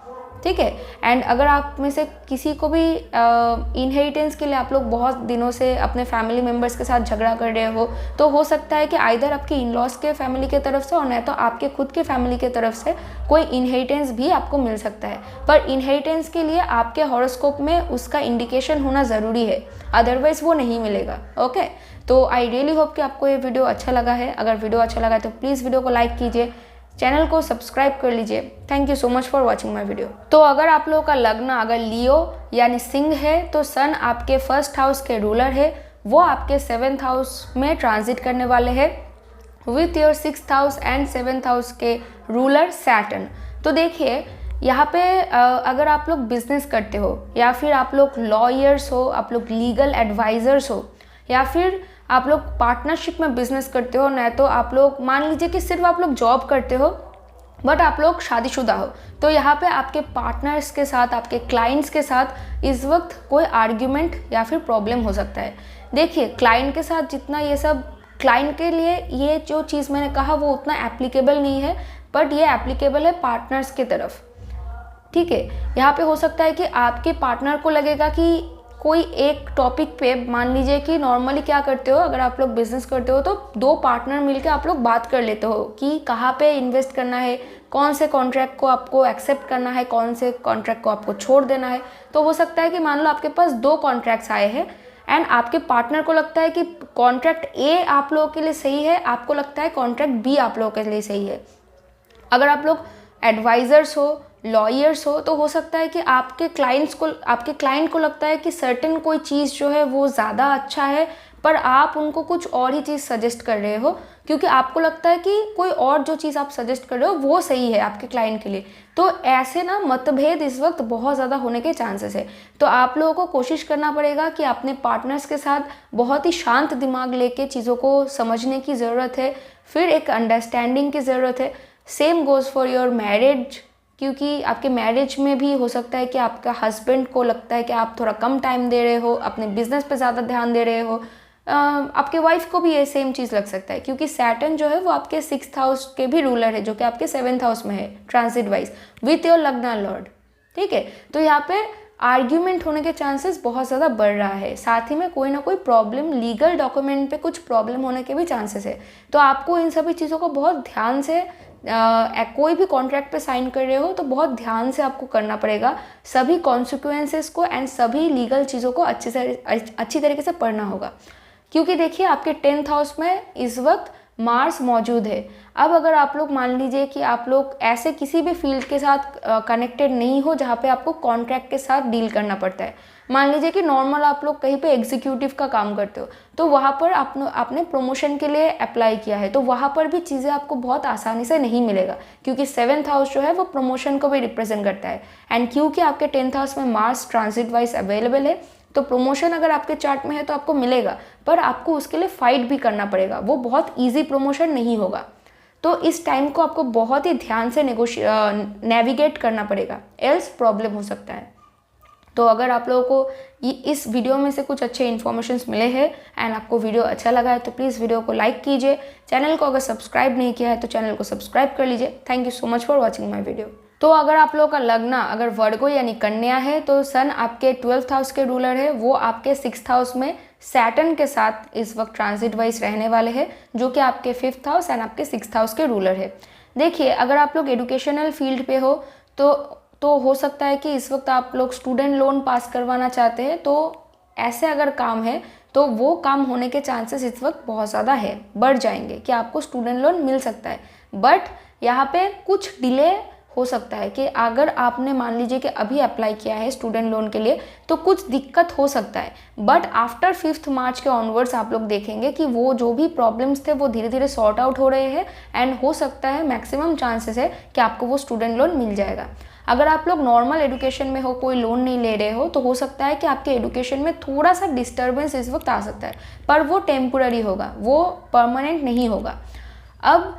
ठीक है। एंड अगर आप में से किसी को भी इनहेरिटेंस के लिए आप लोग बहुत दिनों से अपने फैमिली मेम्बर्स के साथ झगड़ा कर रहे हो, तो हो सकता है कि आइदर आपके इन लॉज के फैमिली के तरफ से और नहीं तो आपके खुद के फैमिली के तरफ से कोई इनहेरिटेंस भी आपको मिल सकता है। पर इनहेरिटेंस के लिए आपके हॉरोस्कोप में उसका इंडिकेशन होना ज़रूरी है, अदरवाइज वो नहीं मिलेगा। ओके। तो आई रियली होप कि आपको ये वीडियो अच्छा लगा है। अगर वीडियो अच्छा लगा है तो प्लीज़ वीडियो को लाइक कीजिए, चैनल को सब्सक्राइब कर लीजिए। Thank you so much for watching my video. तो अगर आप लोगों का लग्न अगर लियो यानी सिंह है, तो सन आपके फर्स्ट हाउस के रूलर है, वो आपके 7th हाउस में ट्रांजिट करने वाले हैं with your 6th house and 7th house के रूलर सैटर्न। तो देखिए यहाँ पे अगर आप लोग बिजनेस करते हो, या फिर आप लोग लॉयर्स हो, आप लोग लीगल एडवाइज़र्स हो, या फिर आप लोग पार्टनरशिप में बिजनेस करते हो, नहीं तो आप लोग मान लीजिए कि सिर्फ आप लोग जॉब करते हो बट आप लोग शादीशुदा हो, तो यहाँ पे आपके पार्टनर्स के साथ, आपके क्लाइंट्स के साथ इस वक्त कोई आर्ग्यूमेंट या फिर प्रॉब्लम हो सकता है। देखिए क्लाइंट के साथ जितना ये सब, क्लाइंट के लिए ये जो चीज़ मैंने कहा वो उतना एप्लीकेबल नहीं है, बट ये एप्लीकेबल है पार्टनर्स की तरफ। ठीक है। यहाँ पे हो सकता है कि आपके पार्टनर को लगेगा कि कोई एक टॉपिक पे, मान लीजिए कि नॉर्मली क्या करते हो, अगर आप लोग बिजनेस करते हो तो 2 पार्टनर मिलकर आप लोग बात कर लेते हो कि कहाँ पे इन्वेस्ट करना है, कौन से कॉन्ट्रैक्ट को आपको एक्सेप्ट करना है, कौन से कॉन्ट्रैक्ट को आपको छोड़ देना है। तो हो सकता है कि मान लो आपके पास 2 कॉन्ट्रैक्ट्स आए हैं एंड आपके पार्टनर को लगता है कि कॉन्ट्रैक्ट ए आप लोगों के लिए सही है, आपको लगता है कॉन्ट्रैक्ट बी आप लोगों के लिए सही है। अगर आप लोग एडवाइज़र्स हो, लॉयर्स हो, तो हो सकता है कि आपके क्लाइंट को लगता है कि सर्टेन कोई चीज़ जो है वो ज़्यादा अच्छा है, पर आप उनको कुछ और ही चीज़ सजेस्ट कर रहे हो, क्योंकि आपको लगता है कि कोई और जो चीज़ आप सजेस्ट कर रहे हो वो सही है आपके क्लाइंट के लिए। तो ऐसे ना मतभेद इस वक्त बहुत ज़्यादा होने के चांसेस है। तो आप लोगों को कोशिश करना पड़ेगा कि अपने पार्टनर्स के साथ बहुत ही शांत दिमाग लेके चीज़ों को समझने की ज़रूरत है, फिर एक अंडरस्टैंडिंग की ज़रूरत है। Same goes for your marriage, क्योंकि आपके मैरिज में भी हो सकता है कि आपका हस्बैंड को लगता है कि आप थोड़ा कम टाइम दे रहे हो, अपने बिजनेस पे ज़्यादा ध्यान दे रहे हो। आपके वाइफ को भी ये सेम चीज़ लग सकता है, क्योंकि सैटर्न जो है वो आपके 6th हाउस के भी रूलर है, जो कि आपके 7th हाउस में है ट्रांजिट वाइज विथ योर लग्न लॉर्ड। ठीक है। तो यहाँ पे आर्ग्यूमेंट होने के चांसेस बहुत ज़्यादा बढ़ रहा है, साथ ही में कोई ना कोई प्रॉब्लम, लीगल डॉक्यूमेंट पे कुछ प्रॉब्लम होने के भी चांसेस है। तो आपको इन सभी चीज़ों को बहुत ध्यान से, कोई भी कॉन्ट्रैक्ट पे साइन कर रहे हो तो बहुत ध्यान से आपको करना पड़ेगा, सभी कॉन्सिक्वेंसेस को एंड सभी लीगल चीज़ों को अच्छी तरीके से पढ़ना होगा। क्योंकि देखिए आपके 10th हाउस में इस वक्त मार्स मौजूद है। अब अगर आप लोग मान लीजिए कि आप लोग ऐसे किसी भी फील्ड के साथ कनेक्टेड नहीं हो जहाँ पे आपको कॉन्ट्रैक्ट के साथ डील करना पड़ता है, मान लीजिए कि नॉर्मल आप लोग कहीं पे एग्जीक्यूटिव का काम करते हो, तो वहाँ पर आपने प्रमोशन के लिए अप्लाई किया है, तो वहाँ पर भी चीज़ें आपको बहुत आसानी से नहीं मिलेगा, क्योंकि 7th हाउस जो है वो प्रमोशन को भी रिप्रेजेंट करता है। एंड क्योंकि आपके 10th हाउस में मार्स ट्रांजिट वाइज अवेलेबल है, तो प्रमोशन अगर आपके चार्ट में है तो आपको मिलेगा, पर आपको उसके लिए फाइट भी करना पड़ेगा, वो बहुत ईजी प्रमोशन नहीं होगा। तो इस टाइम को आपको बहुत ही ध्यान से नेविगेट करना पड़ेगा, एल्स प्रॉब्लम हो सकता है। तो अगर आप लोगों को इस वीडियो में से कुछ अच्छे इन्फॉर्मेशंस मिले हैं एंड आपको वीडियो अच्छा लगा है, तो प्लीज़ वीडियो को लाइक कीजिए। चैनल को अगर सब्सक्राइब नहीं किया है तो चैनल को सब्सक्राइब कर लीजिए। Thank you so much for watching my video. तो अगर आप लोगों का लग्न अगर वर्गो यानी कन्या है तो सन आपके 12th हाउस के रूलर है, वो आपके 6th हाउस में सैटर्न के साथ इस वक्त ट्रांजिट वाइज रहने वाले हैं, जो कि आपके 5th हाउस एंड आपके 6th हाउस के रूलर है। देखिए, अगर आप लोग एजुकेशनल फील्ड पे हो तो हो सकता है कि इस वक्त आप लोग स्टूडेंट लोन पास करवाना चाहते हैं, तो ऐसे अगर काम है तो वो काम होने के चांसेस इस वक्त बहुत ज़्यादा है, बढ़ जाएंगे कि आपको स्टूडेंट लोन मिल सकता है। बट यहाँ पे कुछ डिले हो सकता है कि अगर आपने मान लीजिए कि अभी अप्लाई किया है स्टूडेंट लोन के लिए तो कुछ दिक्कत हो सकता है, बट आफ्टर 5 मार्च के ऑनवर्ड्स आप लोग देखेंगे कि वो जो भी प्रॉब्लम्स थे वो धीरे धीरे सॉर्ट आउट हो रहे हैं एंड हो सकता है मैक्सिमम चांसेस है कि आपको वो स्टूडेंट लोन मिल जाएगा। अगर आप लोग नॉर्मल एजुकेशन में हो, कोई लोन नहीं ले रहे हो, तो हो सकता है कि आपके एजुकेशन में थोड़ा सा डिस्टर्बेंस इस वक्त आ सकता है, पर वो टेम्पोररी होगा, वो परमानेंट नहीं होगा। अब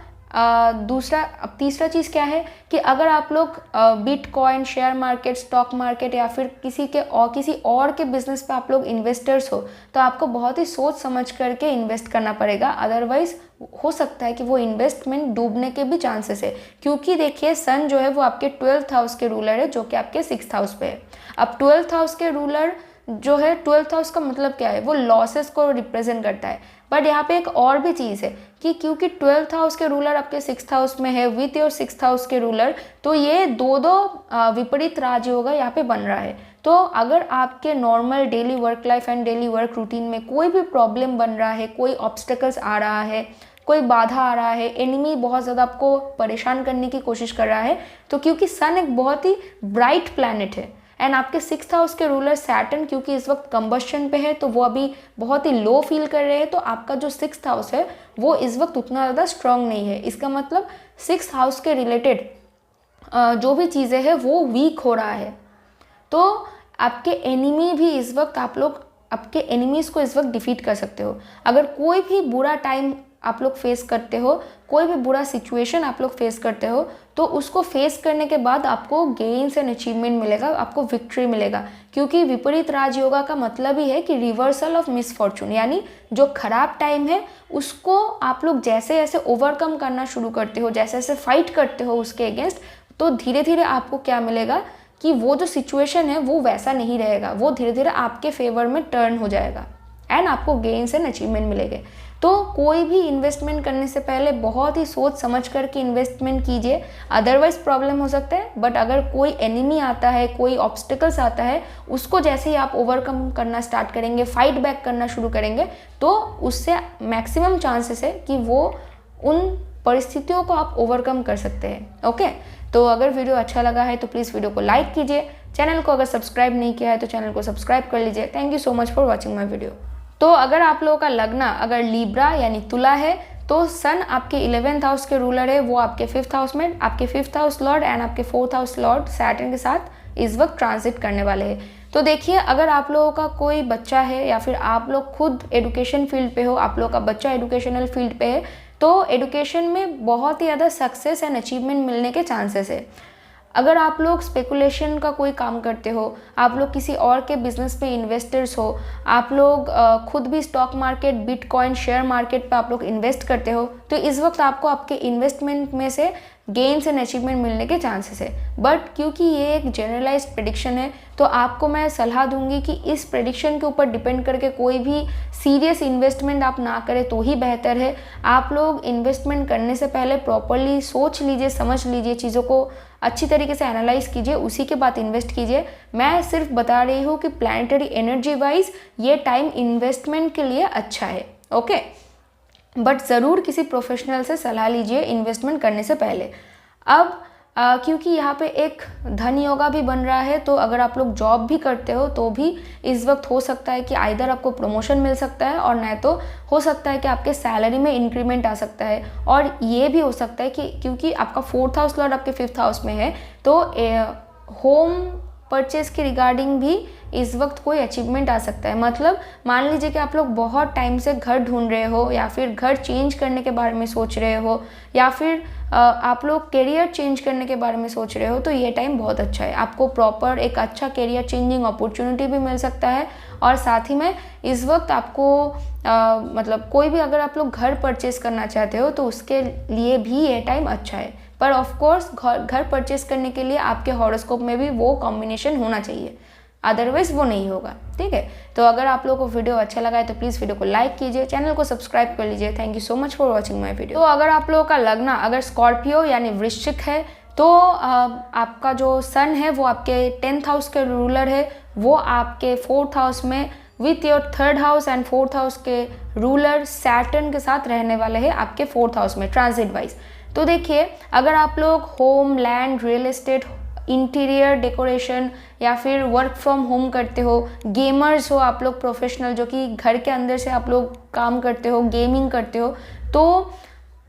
तीसरा चीज़ क्या है कि अगर आप लोग bitcoin, share market, stock market या फिर किसी और के बिजनेस पे आप लोग इन्वेस्टर्स हो, तो आपको बहुत ही सोच समझ करके इन्वेस्ट करना पड़ेगा, अदरवाइज हो सकता है कि वो इन्वेस्टमेंट डूबने के भी चांसेस है। क्योंकि देखिए, सन जो है वो आपके 12th हाउस के रूलर है, जो कि आपके 6th हाउस पे है। अब 12th हाउस के रूलर जो है, 12th हाउस का मतलब क्या है, वो लॉसेस को रिप्रेजेंट करता है। बट यहाँ पे एक और भी चीज़ है कि क्योंकि 12th हाउस के रूलर आपके 6th हाउस में है विथ योर 6th हाउस के रूलर, तो ये दो विपरीत राजयोग यहाँ पे बन रहा है। तो अगर आपके normal daily work life and daily work routine में कोई भी प्रॉब्लम बन रहा है, कोई ऑब्स्टेकल्स आ रहा है, कोई बाधा आ रहा है, एनिमी बहुत ज़्यादा आपको परेशान करने की कोशिश कर रहा है, तो क्योंकि सन एक बहुत ही ब्राइट प्लैनेट है एंड आपके 6th हाउस के रूलर सैटर्न क्योंकि इस वक्त कंबस्शन पे है, तो वो अभी बहुत ही लो फील कर रहे हैं, तो आपका जो 6th हाउस है वो इस वक्त उतना ज़्यादा स्ट्रांग नहीं है। इसका मतलब 6th हाउस के रिलेटेड जो भी चीज़ें हैं वो वीक हो रहा है। तो आपके एनिमी भी इस वक्त आप लोग आपके एनिमीज़ को इस वक्त डिफीट कर सकते हो। अगर कोई भी बुरा टाइम आप लोग फेस करते हो, कोई भी बुरा सिचुएशन आप लोग फेस करते हो, तो उसको फेस करने के बाद आपको गेन्स एंड अचीवमेंट मिलेगा, आपको विक्ट्री मिलेगा। क्योंकि विपरीत राजयोगा का मतलब ही है कि रिवर्सल ऑफ मिसफॉर्चून, यानी जो खराब टाइम है उसको आप लोग जैसे जैसे ओवरकम करना शुरू करते हो, जैसे जैसे फाइट करते हो उसके अगेंस्ट, तो धीरे धीरे आपको क्या मिलेगा कि वो जो सिचुएशन है वो वैसा नहीं रहेगा, वो धीरे धीरे आपके फेवर में टर्न हो जाएगा एंड आपको गेन्स एंड अचीवमेंट मिलेंगे। तो कोई भी इन्वेस्टमेंट करने से पहले बहुत ही सोच समझ कर के इन्वेस्टमेंट कीजिए, अदरवाइज प्रॉब्लम हो सकता है। बट अगर कोई एनिमी आता है, कोई ऑब्स्टिकल्स आता है, उसको जैसे ही आप ओवरकम करना स्टार्ट करेंगे, फाइट बैक करना शुरू करेंगे, तो उससे मैक्सिमम चांसेस है कि वो उन परिस्थितियों को आप ओवरकम कर सकते हैं। ओके, तो अगर वीडियो अच्छा लगा है तो प्लीज़ वीडियो को लाइक कीजिए, चैनल को अगर सब्सक्राइब नहीं किया है तो चैनल को सब्सक्राइब कर लीजिए। Thank you so much for watching my video. तो अगर आप लोगों का लग्न अगर लीब्रा यानी तुला है, तो सन आपके 11th हाउस के रूलर है, वो आपके 5th हाउस में, आपके 5th हाउस लॉर्ड एंड आपके 4th हाउस लॉर्ड सैटर्न के साथ इस वक्त ट्रांजिट करने वाले हैं। तो देखिए, अगर आप लोगों का कोई बच्चा है या फिर आप लोग खुद एजुकेशन फील्ड पे हो, आप लोगों का बच्चा एजुकेशनल फील्ड पे है, तो एजुकेशन में बहुत ही ज़्यादा सक्सेस एंड अचीवमेंट मिलने के चांसेस है। अगर आप लोग स्पेकुलेशन का कोई काम करते हो, आप लोग किसी और के बिजनेस पे इन्वेस्टर्स हो, आप लोग खुद भी stock market, bitcoin, share market पे आप लोग इन्वेस्ट करते हो, तो इस वक्त आपको आपके इन्वेस्टमेंट में से गेन्स एंड अचीवमेंट मिलने के चांसेस है। बट क्योंकि ये एक जनरलाइज्ड प्रेडिक्शन है, तो आपको मैं सलाह दूंगी कि इस प्रेडिक्शन के ऊपर डिपेंड करके कोई भी सीरियस इन्वेस्टमेंट आप ना करें तो ही बेहतर है। आप लोग इन्वेस्टमेंट करने से पहले प्रॉपरली सोच लीजिए, समझ लीजिए, चीज़ों को अच्छी तरीके से एनालाइज कीजिए, उसी के बाद इन्वेस्ट कीजिए। मैं सिर्फ बता रही हूँ कि प्लानिटरी एनर्जी वाइज ये टाइम इन्वेस्टमेंट के लिए अच्छा है। ओके, बट ज़रूर किसी प्रोफेशनल से सलाह लीजिए इन्वेस्टमेंट करने से पहले। अब क्योंकि यहाँ पे एक धन योगा भी बन रहा है, तो अगर आप लोग जॉब भी करते हो तो भी इस वक्त हो सकता है कि आइदर आपको प्रमोशन मिल सकता है और नहीं तो हो सकता है कि आपके सैलरी में इंक्रीमेंट आ सकता है। और ये भी हो सकता है कि क्योंकि आपका 4th हाउस लॉर्ड आपके 5th हाउस में है, तो होम परचेज के रिगार्डिंग भी इस वक्त कोई अचीवमेंट आ सकता है। मतलब मान लीजिए कि आप लोग बहुत टाइम से घर ढूंढ रहे हो, या फिर घर चेंज करने के बारे में सोच रहे हो, या फिर आप लोग करियर चेंज करने के बारे में सोच रहे हो, तो ये टाइम बहुत अच्छा है। आपको प्रॉपर एक अच्छा करियर चेंजिंग अपॉर्चुनिटी भी मिल सकता है। और साथ ही में इस वक्त आपको मतलब कोई भी अगर आप लोग घर परचेज करना चाहते हो तो उसके लिए भी ये टाइम अच्छा है। पर ऑफ कोर्स घर परचेस करने के लिए आपके हॉरोस्कोप में भी वो कॉम्बिनेशन होना चाहिए, अदरवाइज वो नहीं होगा। ठीक है, तो अगर आप लोगों को वीडियो अच्छा लगा है तो प्लीज़ वीडियो को लाइक कीजिए, चैनल को सब्सक्राइब कर लीजिए। Thank you so much for watching my video. तो अगर आप लोगों का लग्न अगर स्कॉर्पियो यानी वृश्चिक है तो आपका जो सन है वो आपके 10th हाउस के रूलर है, वो आपके 4th हाउस में with your 3rd house and 4th house के रूलर सैटर्न के साथ रहने वाले हैं आपके 4th हाउस में ट्रांजिट वाइज। तो देखिए, अगर आप लोग home, land, real estate, interior decoration या फिर वर्क फ्रॉम होम करते हो, गेमर्स हो आप लोग प्रोफेशनल, जो कि घर के अंदर से आप लोग काम करते हो, गेमिंग करते हो, तो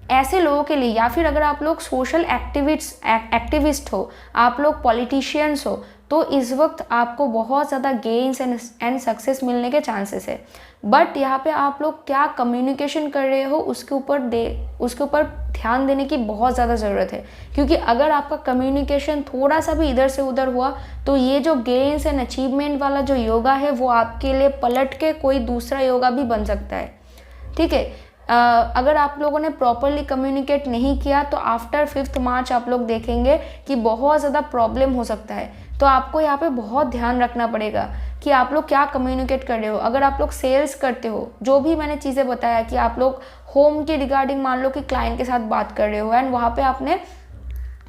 ऐसे लोगों के लिए, या फिर अगर आप लोग सोशल एक्टिविस्ट हो, आप लोग पॉलिटिशियंस हो, तो इस वक्त आपको बहुत ज़्यादा गेन्स एंड सक्सेस मिलने के चांसेस है। बट यहाँ पे आप लोग क्या कम्युनिकेशन कर रहे हो उसके ऊपर ध्यान देने की बहुत ज़्यादा ज़रूरत है, क्योंकि अगर आपका कम्युनिकेशन थोड़ा सा भी इधर से उधर हुआ तो ये जो गेन्स एंड अचीवमेंट वाला जो योगा है वो आपके लिए पलट के कोई दूसरा योगा भी बन सकता है। ठीक है, अगर आप लोगों ने प्रॉपरली कम्युनिकेट नहीं किया तो आफ्टर 5th मार्च आप लोग देखेंगे कि बहुत ज़्यादा प्रॉब्लम हो सकता है। तो आपको यहाँ पे बहुत ध्यान रखना पड़ेगा कि आप लोग क्या कम्युनिकेट कर रहे हो। अगर आप लोग सेल्स करते हो, जो भी मैंने चीज़ें बताया कि आप लोग होम के रिगार्डिंग मान लो कि क्लाइंट के साथ बात कर रहे हो एंड वहाँ पे आपने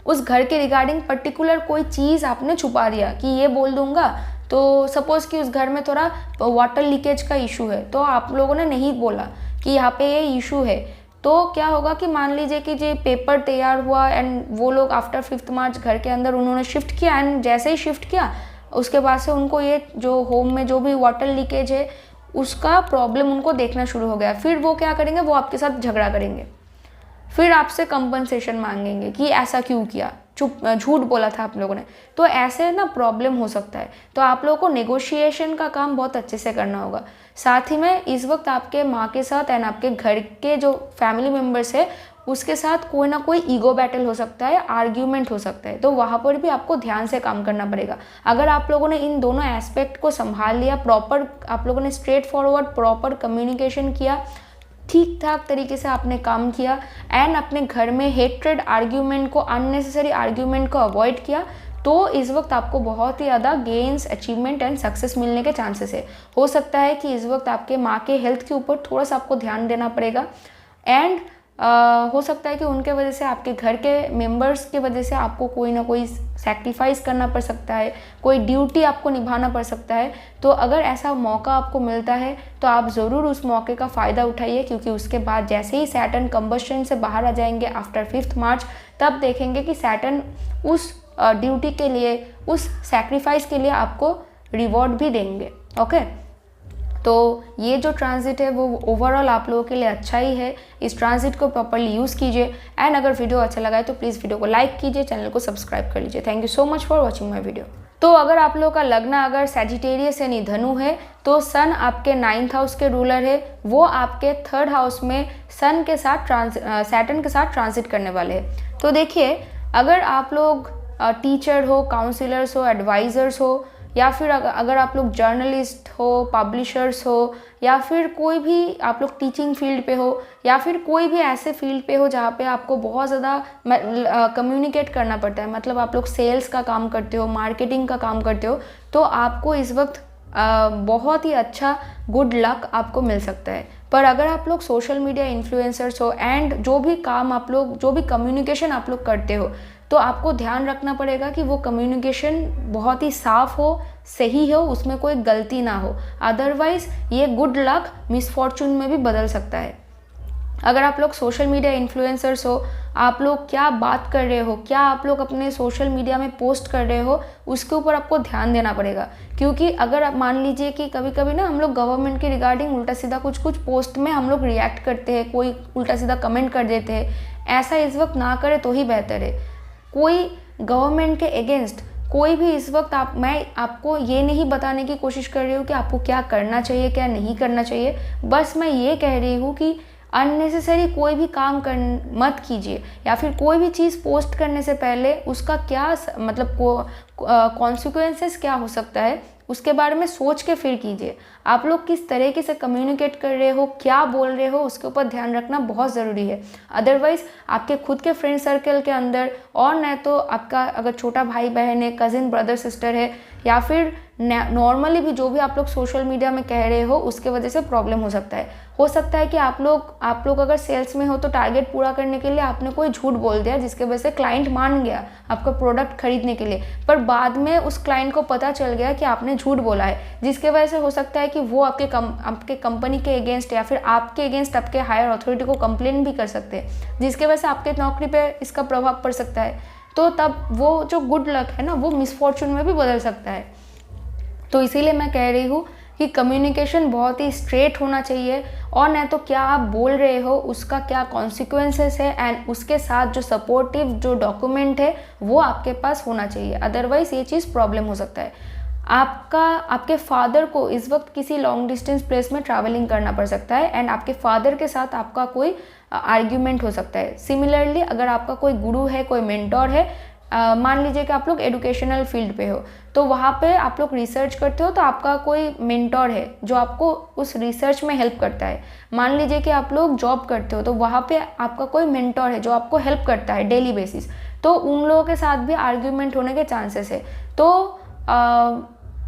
उस घर के रिगार्डिंग पर्टिकुलर कोई चीज़ आपने छुपा दिया कि ये बोल दूंगा, तो सपोज़ कि उस घर में थोड़ा वाटर लीकेज का इशू है, तो आप लोगों ने नहीं बोला कि यहाँ पे ये इशू है, तो क्या होगा कि मान लीजिए कि जो पेपर तैयार हुआ एंड वो लोग आफ्टर 5th मार्च घर के अंदर उन्होंने शिफ्ट किया एंड जैसे ही शिफ्ट किया उसके बाद से उनको ये जो होम में जो भी वाटर लीकेज है उसका प्रॉब्लम उनको देखना शुरू हो गया। फिर वो क्या करेंगे, वो आपके साथ झगड़ा करेंगे, फिर आपसे कंपनसेशन मांगेंगे कि ऐसा क्यों किया, झूठ बोला था आप लोगों ने। तो ऐसे ना प्रॉब्लम हो सकता है, तो आप लोगों को नेगोशिएशन का काम बहुत अच्छे से करना होगा। साथ ही में इस वक्त आपके माँ के साथ एंड आपके घर के जो फैमिली मेम्बर्स है उसके साथ कोई ना कोई ईगो बैटल हो सकता है, आर्ग्यूमेंट हो सकता है, तो वहाँ पर भी आपको ध्यान से काम करना पड़ेगा। अगर आप लोगों ने इन दोनों एस्पेक्ट को संभाल लिया, प्रॉपर आप लोगों ने स्ट्रेट फॉरवर्ड प्रॉपर कम्युनिकेशन किया, ठीक ठाक तरीके से आपने काम किया एंड अपने घर में हेट्रेड आर्ग्यूमेंट को, अननेसेसरी आर्ग्यूमेंट को अवॉइड किया, तो इस वक्त आपको बहुत ही ज़्यादा गेन्स, अचीवमेंट एंड सक्सेस मिलने के चांसेस है। हो सकता है कि इस वक्त आपके माँ के हेल्थ के ऊपर थोड़ा सा आपको ध्यान देना पड़ेगा एंड हो सकता है कि उनके वजह से, आपके घर के मेंबर्स के वजह से आपको कोई ना कोई सैक्रिफाइस करना पड़ सकता है, कोई ड्यूटी आपको निभाना पड़ सकता है। तो अगर ऐसा मौका आपको मिलता है तो आप ज़रूर उस मौके का फ़ायदा उठाइए, क्योंकि उसके बाद जैसे ही सैटर्न कंबस्शन से बाहर आ जाएंगे आफ्टर 5th मार्च, तब देखेंगे कि सैटर्न उस ड्यूटी के लिए, उस सैक्रिफाइस के लिए आपको रिवॉर्ड भी देंगे। ओके, तो ये जो ट्रांजिट है वो ओवरऑल आप लोगों के लिए अच्छा ही है। इस ट्रांजिट को प्रॉपर्ली यूज़ कीजिए एंड अगर वीडियो अच्छा लगा है तो प्लीज़ वीडियो को लाइक कीजिए, चैनल को सब्सक्राइब कर लीजिए। Thank you so much for watching my video. तो अगर आप लोगों का लग्न अगर सैजिटेरियस यानी धनु है तो सन आपके 9th हाउस के रूलर है, वो आपके 3rd हाउस में सन के साथ सैटर्न के साथ ट्रांजिट करने वाले हैं। तो देखिए, अगर आप लोग टीचर हो, काउंसलर्स हो, एडवाइज़र्स हो, या फिर अगर आप लोग जर्नलिस्ट हो, पब्लिशर्स हो, या फिर कोई भी आप लोग टीचिंग फील्ड पे हो, या फिर कोई भी ऐसे फील्ड पे हो जहाँ पे आपको बहुत ज़्यादा कम्युनिकेट करना पड़ता है, मतलब आप लोग सेल्स का काम करते हो, मार्केटिंग का काम करते हो, तो आपको इस वक्त बहुत ही अच्छा गुड लक आपको मिल सकता है। पर अगर आप लोग सोशल मीडिया इन्फ्लुएंसर्स हो एंड जो भी काम आप लोग, जो भी कम्युनिकेशन आप लोग करते हो, तो आपको ध्यान रखना पड़ेगा कि वो कम्युनिकेशन बहुत ही साफ हो, सही हो, उसमें कोई गलती ना हो, अदरवाइज ये गुड लक मिसफॉर्चून में भी बदल सकता है। अगर आप लोग सोशल मीडिया इन्फ्लुएंसर्स हो, आप लोग क्या बात कर रहे हो, क्या आप लोग अपने सोशल मीडिया में पोस्ट कर रहे हो, उसके ऊपर आपको ध्यान देना पड़ेगा। क्योंकि अगर आप मान लीजिए कि कभी कभी ना हम लोग गवर्नमेंट के रिगार्डिंग उल्टा सीधा कुछ पोस्ट में हम लोग रिएक्ट करते हैं, कोई उल्टा सीधा कमेंट कर देते हैं, ऐसा इस वक्त ना करे तो ही बेहतर है। कोई गवर्नमेंट के अगेंस्ट कोई भी इस वक्त मैं आपको ये नहीं बताने की कोशिश कर रही हूँ कि आपको क्या करना चाहिए, क्या नहीं करना चाहिए, बस मैं ये कह रही हूँ कि अननेसेसरी कोई भी काम मत कीजिए, या फिर कोई भी चीज़ पोस्ट करने से पहले उसका क्या मतलब कॉन्सिक्वेंसेस क्या हो सकता है उसके बारे में सोच के फिर कीजिए। आप लोग किस तरीके से कम्युनिकेट कर रहे हो, क्या बोल रहे हो, उसके ऊपर ध्यान रखना बहुत ज़रूरी है। अदरवाइज़ आपके खुद के फ्रेंड सर्कल के अंदर, और न तो आपका अगर छोटा भाई बहन है, कज़िन ब्रदर सिस्टर है, या फिर नॉर्मली भी जो भी आप लोग सोशल मीडिया में कह रहे हो उसके वजह से प्रॉब्लम हो सकता है। हो सकता है कि आप लोग अगर सेल्स में हो तो टारगेट पूरा करने के लिए आपने कोई झूठ बोल दिया, जिसके वजह से क्लाइंट मान गया आपका प्रोडक्ट खरीदने के लिए, पर बाद में उस क्लाइंट को पता चल गया कि आपने झूठ बोला है, जिसके वजह से हो सकता है कि वो आपके कंपनी के अगेंस्ट या फिर आपके अगेंस्ट आपके हायर अथॉरिटी को कंप्लेन भी कर सकते हैं, जिसके वजह से आपके नौकरी पे इसका प्रभाव पड़ सकता है। तो तब वो जो गुड लक है ना, वो मिसफॉर्चून में भी बदल सकता है। तो इसीलिए मैं कह रही हूँ कि कम्युनिकेशन बहुत ही स्ट्रेट होना चाहिए, और न तो क्या आप बोल रहे हो उसका क्या कॉन्सिक्वेंसेस है, एंड उसके साथ जो सपोर्टिव जो डॉक्यूमेंट है वो आपके पास होना चाहिए। अदरवाइज़ ये चीज़ प्रॉब्लम हो सकता है। आपके फादर को इस वक्त किसी लॉन्ग डिस्टेंस प्लेस में ट्रैवलिंग करना पड़ सकता है, एंड आपके फादर के साथ आपका कोई आर्ग्यूमेंट हो सकता है। सिमिलरली अगर आपका कोई गुरु है, कोई मेंटोर है, मान लीजिए कि आप लोग एजुकेशनल फील्ड पे हो, तो वहाँ पे आप लोग रिसर्च करते हो, तो आपका कोई मेंटोर है जो आपको उस रिसर्च में हेल्प करता है। मान लीजिए कि आप लोग जॉब करते हो, तो वहाँ पे आपका कोई मेंटोर है जो आपको हेल्प करता है डेली बेसिस, तो उन लोगों के साथ भी आर्ग्यूमेंट होने के चांसेस है। तो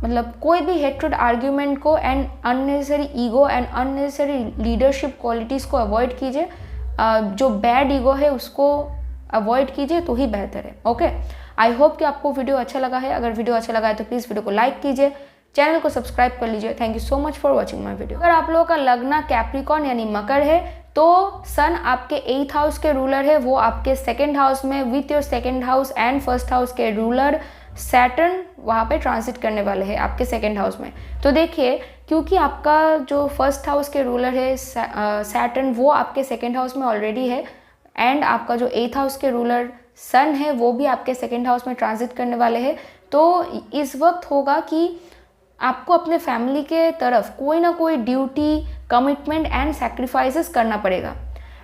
मतलब कोई भी हेट्रेड आर्ग्यूमेंट को and unnecessary ego and unnecessary leadership qualities को अवॉइड कीजिए। जो बैड ईगो है उसको अवॉइड कीजिए तो ही बेहतर है। ओके, आई होप कि आपको वीडियो अच्छा लगा है। अगर वीडियो अच्छा लगा है तो प्लीज़ वीडियो को लाइक कीजिए, चैनल को सब्सक्राइब कर लीजिए। Thank you so much for watching my video. अगर आप लोगों का लग्न कैप्रिकॉर्न यानी मकर है, तो सन आपके 8th हाउस के रूलर है, वो आपके 2nd हाउस में with your 2nd house and 1st house के रूलर सैटर्न वहाँ पे ट्रांसिट करने वाले हैं आपके 2nd हाउस में। तो देखिए, क्योंकि आपका जो 1st हाउस के रूलर है सैटर्न, वो आपके 2nd हाउस में ऑलरेडी है, एंड आपका जो 8th हाउस के रूलर सन है वो भी आपके 2nd हाउस में ट्रांजिट करने वाले हैं। तो इस वक्त होगा कि आपको अपने फैमिली के तरफ कोई ना कोई ड्यूटी, कमिटमेंट एंड सैक्रिफाइसेस करना पड़ेगा,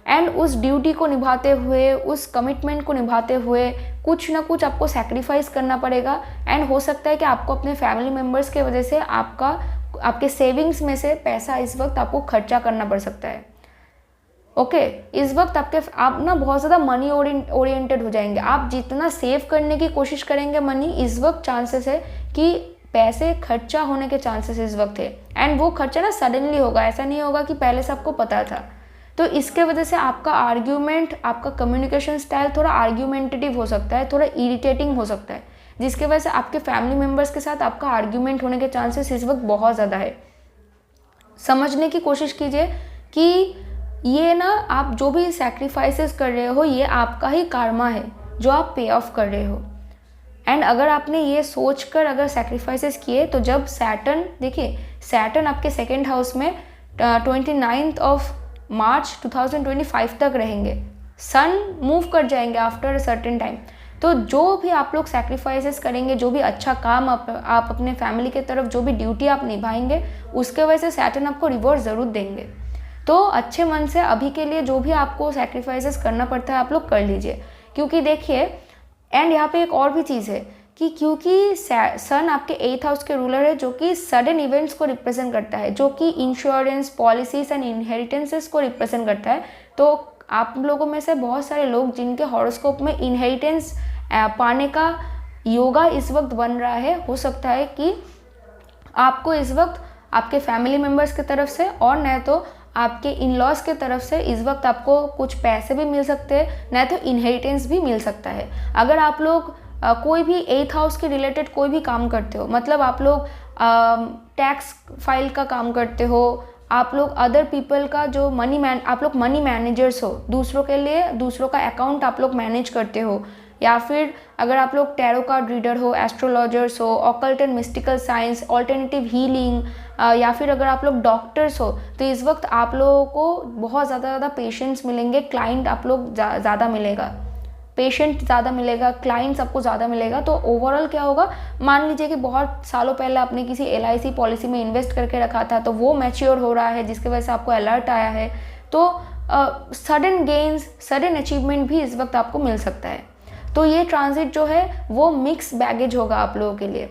एंड उस ड्यूटी को निभाते हुए, उस कमिटमेंट को निभाते हुए कुछ ना कुछ आपको सैक्रिफाइस करना पड़ेगा। एंड हो सकता है कि आपको अपने फैमिली मेम्बर्स के वजह से आपके सेविंग्स में से पैसा इस वक्त आपको खर्चा करना पड़ सकता है। ओके, इस वक्त आप ना बहुत ज़्यादा मनी ओरिएंटेड हो जाएंगे। आप जितना सेव करने की कोशिश करेंगे मनी, इस वक्त चांसेस है कि पैसे खर्चा होने के चांसेस इस वक्त है, एंड वो खर्चा ना सडनली होगा, ऐसा नहीं होगा कि पहले से आपको पता था। तो इसके वजह से आपका आर्ग्यूमेंट, आपका कम्युनिकेशन स्टाइल थोड़ा आर्ग्यूमेंटेटिव हो सकता है, थोड़ा इरिटेटिंग हो सकता है, जिसके वजह से आपके फैमिली मेम्बर्स के साथ आपका आर्ग्यूमेंट होने के चांसेस इस वक्त बहुत ज़्यादा है। समझने की कोशिश कीजिए कि ये ना, आप जो भी सैक्रिफाइसेस कर रहे हो ये आपका ही कार्मा है जो आप पे ऑफ कर रहे हो। एंड अगर आपने ये सोचकर अगर सैक्रिफाइसेस किए, तो जब सैटर्न, देखिए सैटर्न आपके 2nd हाउस में 29 मार्च 2025 तक रहेंगे, सन मूव कर जाएंगे आफ्टर अ सर्टेन टाइम। तो जो भी आप लोग सैक्रिफाइसेस करेंगे, जो भी अच्छा काम आप अपने फैमिली की तरफ, जो भी ड्यूटी आप निभाएंगे, उसके वजह से सैटर्न आपको रिवॉर्ड ज़रूर देंगे। तो अच्छे मन से अभी के लिए जो भी आपको सैक्रिफाइसेस करना पड़ता है आप लोग कर लीजिए, क्योंकि देखिए, एंड यहाँ पे एक और भी चीज़ है कि क्योंकि सन आपके 8th हाउस के रूलर है, जो कि सडन इवेंट्स को रिप्रेजेंट करता है, जो कि इंश्योरेंस, पॉलिसीज एंड इनहेरिटेंसेस को रिप्रेजेंट करता है। तो आप लोगों में से बहुत सारे लोग जिनके हॉरोस्कोप में इनहेरिटेंस पाने का योगा इस वक्त बन रहा है, हो सकता है कि आपको इस वक्त आपके फैमिली मेम्बर्स की तरफ से और न तो आपके इन लॉज के तरफ से इस वक्त आपको कुछ पैसे भी मिल सकते हैं, न तो इनहेरिटेंस भी मिल सकता है। अगर आप लोग कोई भी 8th हाउस के रिलेटेड कोई भी काम करते हो, मतलब आप लोग टैक्स फाइल का काम करते हो, आप लोग अदर पीपल का जो आप लोग मनी मैनेजर्स हो, दूसरों के लिए दूसरों का अकाउंट आप लोग मैनेज करते हो, या फिर अगर आप लोग टैरो कार्ड रीडर हो, एस्ट्रोलॉजर्स हो, occult and mystical science, alternative healing, या फिर अगर आप लोग डॉक्टर्स हो, तो इस वक्त आप लोगों को बहुत ज़्यादा पेशेंट्स मिलेंगे, क्लाइंट आप लोग ज़्यादा मिलेगा, पेशेंट ज़्यादा मिलेगा, क्लाइंट्स आपको ज़्यादा मिलेगा। तो ओवरऑल क्या होगा, मान लीजिए कि बहुत सालों पहले आपने किसी LIC पॉलिसी में इन्वेस्ट करके रखा था, तो वो मैच्योर हो रहा है, जिसकी वजह से आपको अलर्ट आया है। तो सडन गेन्स, सडन अचीवमेंट भी इस वक्त आपको मिल सकता है। तो ये ट्रांजिट जो है वो मिक्स बैगेज होगा आप लोगों के लिए।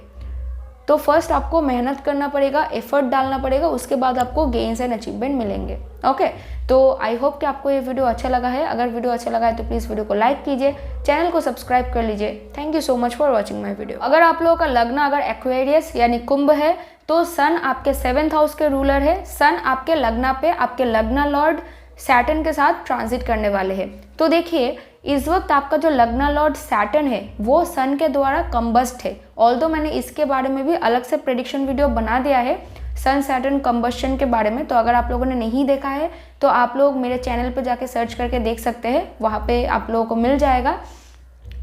तो फर्स्ट आपको मेहनत करना पड़ेगा, एफर्ट डालना पड़ेगा, उसके बाद आपको गेन्स एंड अचीवमेंट मिलेंगे। ओके, तो आई होप कि आपको ये वीडियो अच्छा लगा है। अगर वीडियो अच्छा लगा है तो प्लीज़ वीडियो को लाइक कीजिए, चैनल को सब्सक्राइब कर लीजिए। Thank you so much for watching my video. अगर आप लोगों का लग्न अगर एक्वेरियस यानी कुंभ है तो सन आपके 7th हाउस के रूलर है। सन आपके लग्न पे आपके लग्न लॉर्ड सैटर्न के साथ ट्रांजिट करने वाले हैं। तो देखिए इस वक्त आपका जो लग्न लॉर्ड सैटर्न है वो सन के द्वारा कंबस्ट है। ऑल्दो मैंने इसके बारे में भी अलग से प्रेडिक्शन वीडियो बना दिया है सन सैटर्न कंबस्शन के बारे में, तो अगर आप लोगों ने नहीं देखा है तो आप लोग मेरे चैनल पर जाके सर्च करके देख सकते हैं, वहाँ पे आप लोगों को मिल जाएगा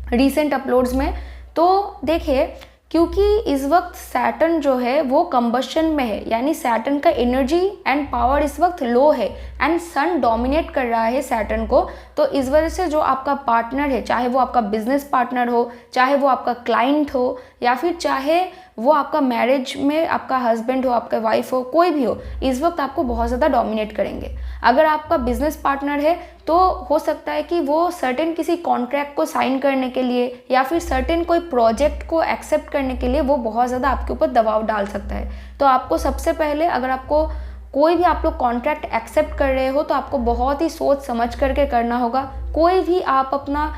रिसेंट अपलोड्स में। तो देखिए क्योंकि इस वक्त सैटर्न जो है वो कंबस्शन में है, यानी सैटर्न का एनर्जी एंड पावर इस वक्त लो है एंड सन डोमिनेट कर रहा है सैटर्न को। तो इस वजह से जो आपका पार्टनर है, चाहे वो आपका बिजनेस पार्टनर हो, चाहे वो आपका क्लाइंट हो, या फिर चाहे वो आपका मैरिज में आपका हस्बैंड हो, आपका वाइफ हो, कोई भी हो, इस वक्त आपको बहुत ज़्यादा डोमिनेट करेंगे। अगर आपका बिजनेस पार्टनर है तो हो सकता है कि वो सर्टेन किसी कॉन्ट्रैक्ट को साइन करने के लिए या फिर सर्टेन कोई प्रोजेक्ट को एक्सेप्ट करने के लिए वो बहुत ज़्यादा आपके ऊपर दबाव डाल सकता है। तो आपको सबसे पहले अगर आपको कोई भी आप लोग कॉन्ट्रैक्ट एक्सेप्ट कर रहे हो तो आपको बहुत ही सोच समझ करके करना होगा। कोई भी आप अपना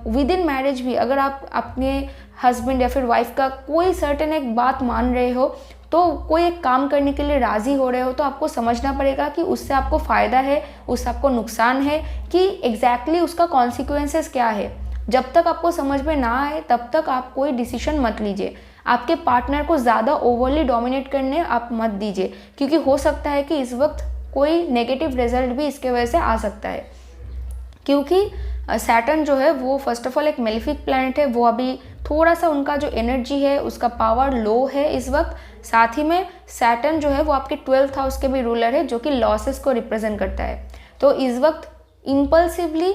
विद इन मैरिज भी अगर आप अपने हस्बैंड या फिर वाइफ का कोई सर्टेन एक बात मान रहे हो, तो कोई एक काम करने के लिए राज़ी हो रहे हो, तो आपको समझना पड़ेगा कि उससे आपको फ़ायदा है, उससे आपको नुकसान है, कि एग्जैक्टली उसका कॉन्सिक्वेंसेस क्या है। जब तक आपको समझ में ना आए तब तक आप कोई डिसीजन मत लीजिए। आपके पार्टनर को ज़्यादा ओवरली डोमिनेट करने आप मत दीजिए, क्योंकि हो सकता है कि इस वक्त कोई नेगेटिव रिजल्ट भी इसके वजह से आ सकता है। क्योंकि सैटर्न जो है वो फर्स्ट ऑफ ऑल एक मेलिफिक प्लैनेट है, वो अभी थोड़ा सा उनका जो एनर्जी है उसका पावर लो है इस वक्त। साथ ही में सैटर्न जो है वो आपके 12th हाउस के भी रूलर है, जो कि लॉसेस को रिप्रेजेंट करता है। तो इस वक्त इम्पल्सिवली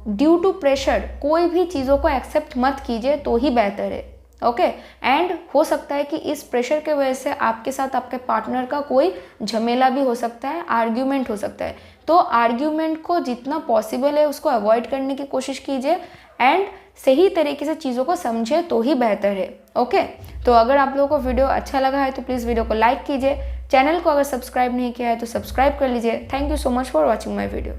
ड्यू टू प्रेशर कोई भी चीज़ों को एक्सेप्ट मत कीजिए तो ही बेहतर है। ओके, एंड हो सकता है कि इस प्रेशर के वजह से आपके साथ आपके पार्टनर का कोई झमेला भी हो सकता है, आर्ग्यूमेंट हो सकता है। तो आर्ग्यूमेंट को जितना पॉसिबल है उसको अवॉइड करने की कोशिश कीजिए एंड सही तरीके से चीज़ों को समझे तो ही बेहतर है। ओके, तो अगर आप लोगों को वीडियो अच्छा लगा है तो प्लीज़ वीडियो को लाइक कीजिए, चैनल को अगर सब्सक्राइब नहीं किया है तो सब्सक्राइब कर लीजिए। Thank you so much for watching my video.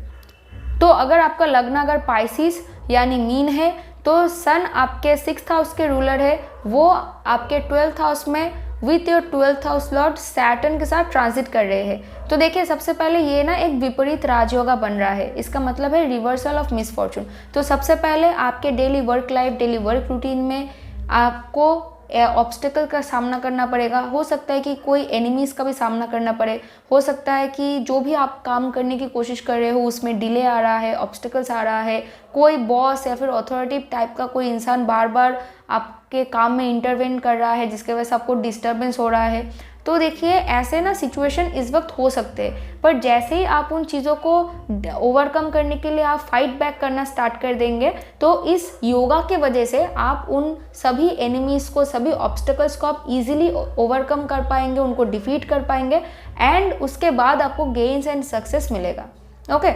तो अगर आपका लग्न अगर पाइसिस यानी मीन है तो सन आपके 6th हाउस के रूलर है, वो आपके 12th हाउस में with your 12th house Lord Saturn के साथ ट्रांजिट कर रहे हैं। तो देखिए सबसे पहले ये ना एक विपरीत राजयोगा बन रहा है, इसका मतलब है रिवर्सल ऑफ मिसफॉर्चून। तो सबसे पहले आपके daily work life, daily work routine में आपको ऑब्स्टिकल का सामना करना पड़ेगा। हो सकता है कि कोई एनिमीज़ का भी सामना करना पड़े, हो सकता है कि जो भी आप काम करने की कोशिश कर रहे हो उसमें डिले आ रहा है, ऑब्स्टिकल्स आ रहा है, कोई बॉस या फिर अथॉरिटी टाइप का कोई इंसान बार बार आपके काम में इंटरवेन कर रहा है जिसके वजह से आपको डिस्टर्बेंस हो रहा है। तो देखिए ऐसे ना सिचुएशन इस वक्त हो सकते हैं, पर जैसे ही आप उन चीज़ों को ओवरकम करने के लिए आप फाइट बैक करना स्टार्ट कर देंगे तो इस योगा के वजह से आप उन सभी एनिमीज़ को, सभी ऑब्स्टिकल्स को आप इजीली ओवरकम कर पाएंगे, उनको डिफीट कर पाएंगे एंड उसके बाद आपको गेन्स एंड सक्सेस मिलेगा। ओके,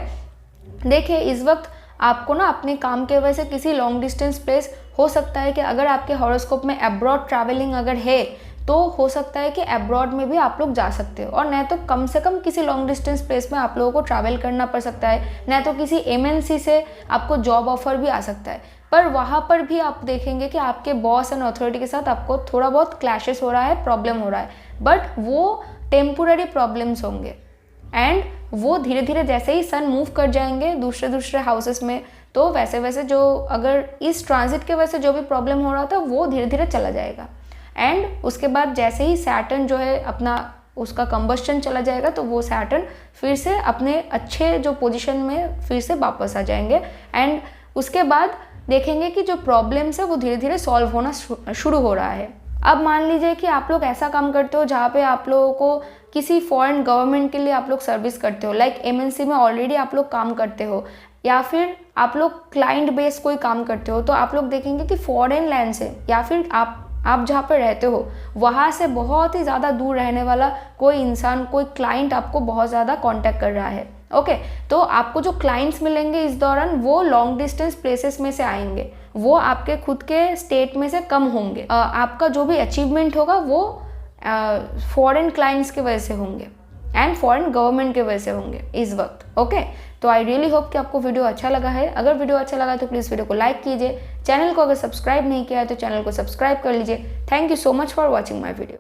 देखिए इस वक्त आपको ना अपने काम के वजह से किसी लॉन्ग डिस्टेंस प्लेस, हो सकता है कि अगर आपके हॉरोस्कोप में अब्रॉड ट्रैवलिंग अगर है तो हो सकता है कि अब्रॉड में भी आप लोग जा सकते हो, और न तो कम से कम किसी लॉन्ग डिस्टेंस प्लेस में आप लोगों को ट्रैवल करना पड़ सकता है, न तो किसी MNC से आपको जॉब ऑफर भी आ सकता है। पर वहाँ पर भी आप देखेंगे कि आपके बॉस एंड अथॉरिटी के साथ आपको थोड़ा बहुत क्लैशेस हो रहा है, प्रॉब्लम हो रहा है, बट वो टेम्पोररी प्रॉब्लम्स होंगे एंड वो धीरे धीरे जैसे ही सन मूव कर जाएंगे दूसरे हाउसेस में, तो वैसे वैसे जो अगर इस ट्रांजिट के वजह से जो भी प्रॉब्लम हो रहा था वो धीरे धीरे चला जाएगा। एंड उसके बाद जैसे ही सैटर्न जो है अपना उसका कंबस्शन चला जाएगा तो वो सैटर्न फिर से अपने अच्छे जो पोजीशन में फिर से वापस आ जाएंगे एंड उसके बाद देखेंगे कि जो प्रॉब्लम्स है वो धीरे धीरे सॉल्व होना शुरू हो रहा है। अब मान लीजिए कि आप लोग ऐसा काम करते हो जहाँ पे आप लोगों को किसी फॉरेन गवर्नमेंट के लिए आप लोग सर्विस करते हो, लाइक MNC में ऑलरेडी आप लोग काम करते हो, या फिर आप लोग क्लाइंट बेस कोई काम करते हो, तो आप लोग देखेंगे कि फॉरेन लैंड से या फिर आप जहाँ पर रहते हो वहाँ से बहुत ही ज़्यादा दूर रहने वाला कोई इंसान, कोई क्लाइंट आपको बहुत ज़्यादा कांटेक्ट कर रहा है। ओके तो आपको जो क्लाइंट्स मिलेंगे इस दौरान वो लॉन्ग डिस्टेंस प्लेसेस में से आएंगे, वो आपके खुद के स्टेट में से कम होंगे। आपका जो भी अचीवमेंट होगा वो फॉरेन क्लाइंट्स की वजह से होंगे एंड फॉरेन गवर्नमेंट के वजह से होंगे इस वक्त। ओके तो आई रियली होप कि आपको वीडियो अच्छा लगा है। अगर वीडियो अच्छा लगा तो प्लीज़ वीडियो को लाइक कीजिए। चैनल को अगर सब्सक्राइब नहीं किया है तो चैनल को सब्सक्राइब कर लीजिए। Thank you so much for watching my video.